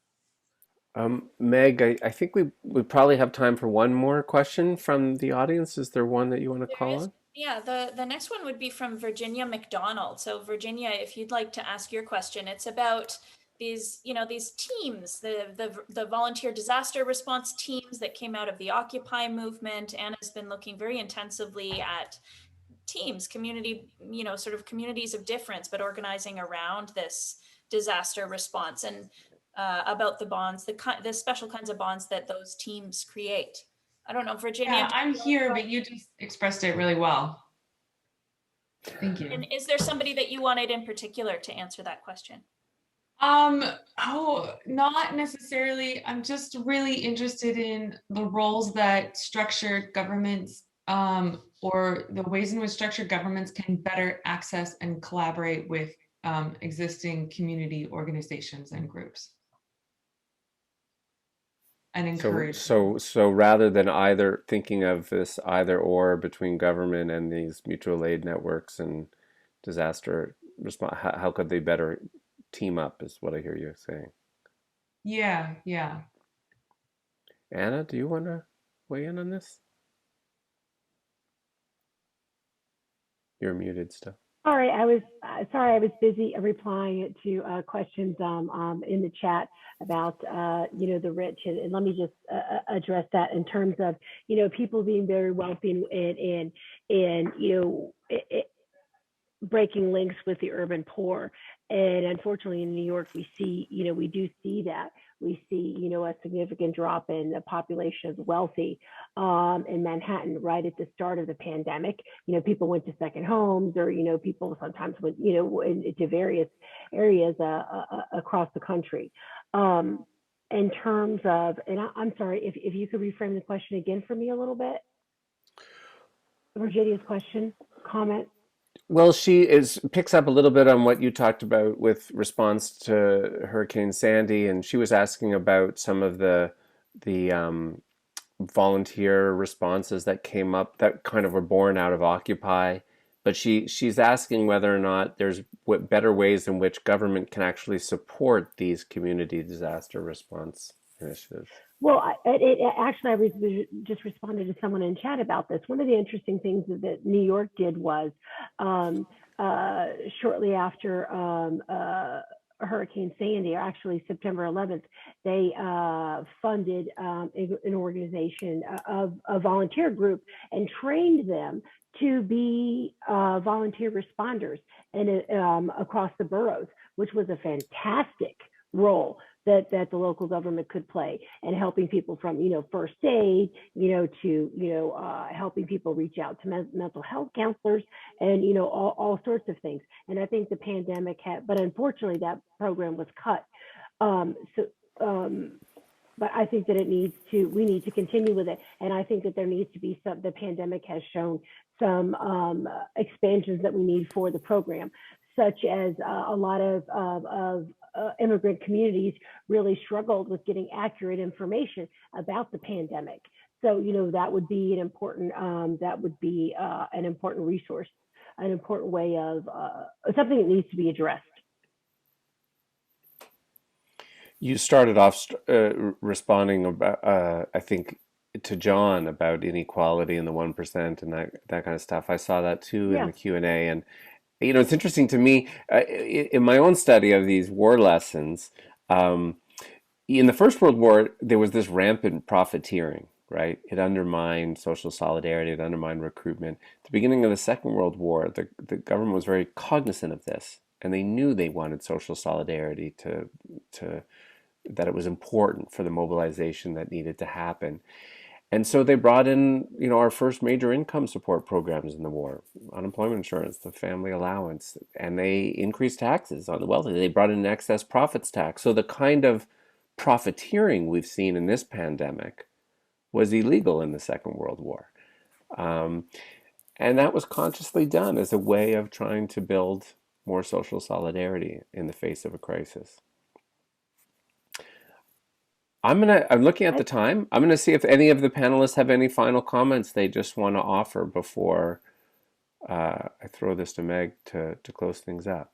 Speaker 1: Meg, I think we probably have time for one more question from the audience. Is there one that you want to
Speaker 6: There
Speaker 1: call
Speaker 6: is,
Speaker 1: on?
Speaker 6: yeah, the next one would be from Virginia McDonald. So Virginia, if you'd like to ask your question, it's about these, these teams, the volunteer disaster response teams that came out of the Occupy movement. Anna's been looking very intensively at teams, community, sort of communities of difference, but organizing around this disaster response, and about the bonds, the special kinds of bonds that those teams create. I don't know, Virginia.
Speaker 8: Yeah, I'm here, but you just expressed it really well. Thank you.
Speaker 6: And is there somebody that you wanted in particular to answer that question?
Speaker 8: Oh, not necessarily. I'm just really interested in the roles that structured governments, or the ways in which structured governments can better access and collaborate with existing community organizations and groups. And encourage.
Speaker 1: So rather than either thinking of this either or between government and these mutual aid networks and disaster response, how could they better team up is what I hear you saying.
Speaker 8: Yeah, yeah.
Speaker 1: Anna, do you want to weigh in on this? You're muted still.
Speaker 4: Sorry, I was busy replying to questions in the chat about the rich, and let me just address that in terms of people being very wealthy and breaking links with the urban poor. And unfortunately in New York we do see that. We see a significant drop in the population of the wealthy in Manhattan right at the start of the pandemic. People went to second homes, or people sometimes went into various areas across the country. In terms of, and I'm sorry, if you could reframe the question again for me a little bit. Virginia's question, comment.
Speaker 1: Well, she picks up a little bit on what you talked about with response to Hurricane Sandy, and she was asking about some of the volunteer responses that came up that kind of were born out of Occupy. But she's asking whether or not there's better ways in which government can actually support these community disaster response initiatives.
Speaker 4: Well, actually, I was just responded to someone in chat about this. One of the interesting things that New York did was shortly after Hurricane Sandy, or actually September 11th, they funded an organization, a volunteer group, and trained them to be volunteer responders and across the boroughs, which was a fantastic role that the local government could play, and helping people from first aid to helping people reach out to mental health counselors, and all sorts of things. And I think the pandemic but unfortunately that program was cut. But I think that we need to continue with it, and I think that there needs to be the pandemic has shown some expansions that we need for the program, such as a lot of immigrant communities really struggled with getting accurate information about the pandemic. So that would be an important resource, an important way of something that needs to be addressed.
Speaker 1: You started off responding about, I think, to John about inequality and the 1% and that kind of stuff. I saw that too in the Q&A, and it's interesting to me in my own study of these war lessons. In the First World War, there was this rampant profiteering, right? It undermined social solidarity, it undermined recruitment. At the beginning of the Second World War, the government was very cognizant of this, and they knew they wanted social solidarity that it was important for the mobilization that needed to happen. And so they brought in, our first major income support programs in the war, unemployment insurance, the family allowance, and they increased taxes on the wealthy. They brought in an excess profits tax. So the kind of profiteering we've seen in this pandemic was illegal in the Second World War. And that was consciously done as a way of trying to build more social solidarity in the face of a crisis. I'm looking at the time. I'm gonna see if any of the panelists have any final comments they just want to offer before I throw this to Meg to close things up.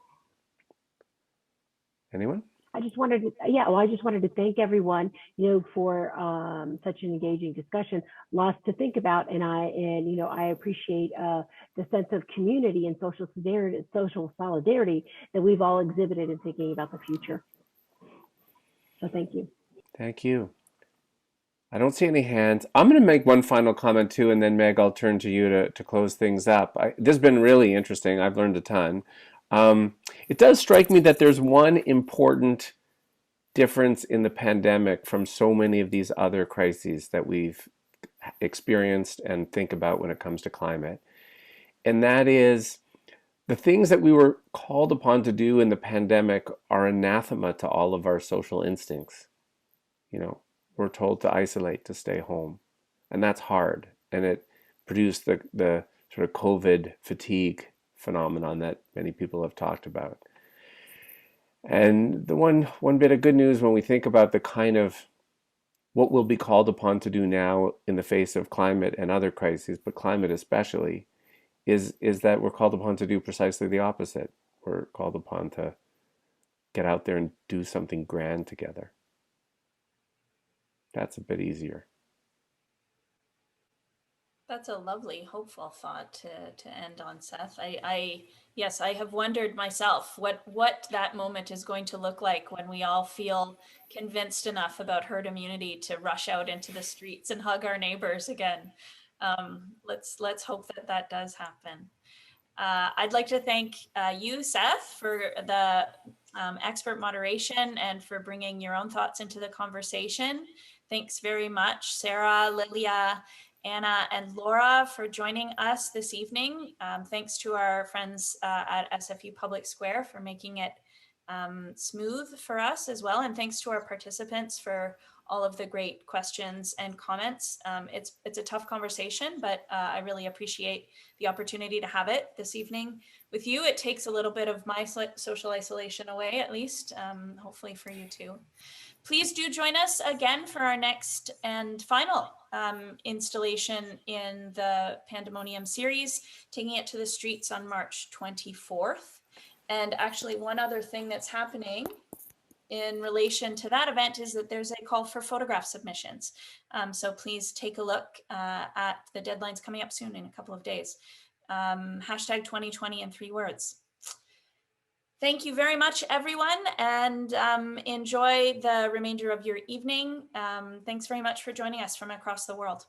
Speaker 1: Anyone?
Speaker 4: I just wanted to thank everyone, for such an engaging discussion. Lots to think about, and I appreciate the sense of community and social solidarity that we've all exhibited in thinking about the future. So thank you.
Speaker 1: Thank you. I don't see any hands. I'm going to make one final comment too, and then Meg, I'll turn to you to close things up. This has been really interesting. I've learned a ton. It does strike me that there's one important difference in the pandemic from so many of these other crises that we've experienced and think about when it comes to climate. And that is the things that we were called upon to do in the pandemic are anathema to all of our social instincts. We're told to isolate, to stay home. And that's hard. And it produced the sort of COVID fatigue phenomenon that many people have talked about. And the one bit of good news when we think about the kind of what we'll be called upon to do now in the face of climate and other crises, but climate especially, is that we're called upon to do precisely the opposite. We're called upon to get out there and do something grand together. That's a bit easier.
Speaker 6: That's a lovely, hopeful thought to end on, Seth. Yes, I have wondered myself what that moment is going to look like when we all feel convinced enough about herd immunity to rush out into the streets and hug our neighbors again. Let's hope that does happen. I'd like to thank you, Seth, for the expert moderation and for bringing your own thoughts into the conversation. Thanks very much, Sarah, Lilia, Anna, and Laurah for joining us this evening. Thanks to our friends at SFU Public Square for making it smooth for us as well. And thanks to our participants for all of the great questions and comments. It's a tough conversation, but I really appreciate the opportunity to have it this evening with you. It takes a little bit of my social isolation away, at least, hopefully for you too. Please do join us again for our next and final installation in the Pandemonium series, taking it to the streets on March 24th. And actually one other thing that's happening in relation to that event is that there's a call for photograph submissions. So please take a look at the deadlines coming up soon in a couple of days. Hashtag 2020 in 3 words. Thank you very much, everyone, and enjoy the remainder of your evening. Thanks very much for joining us from across the world.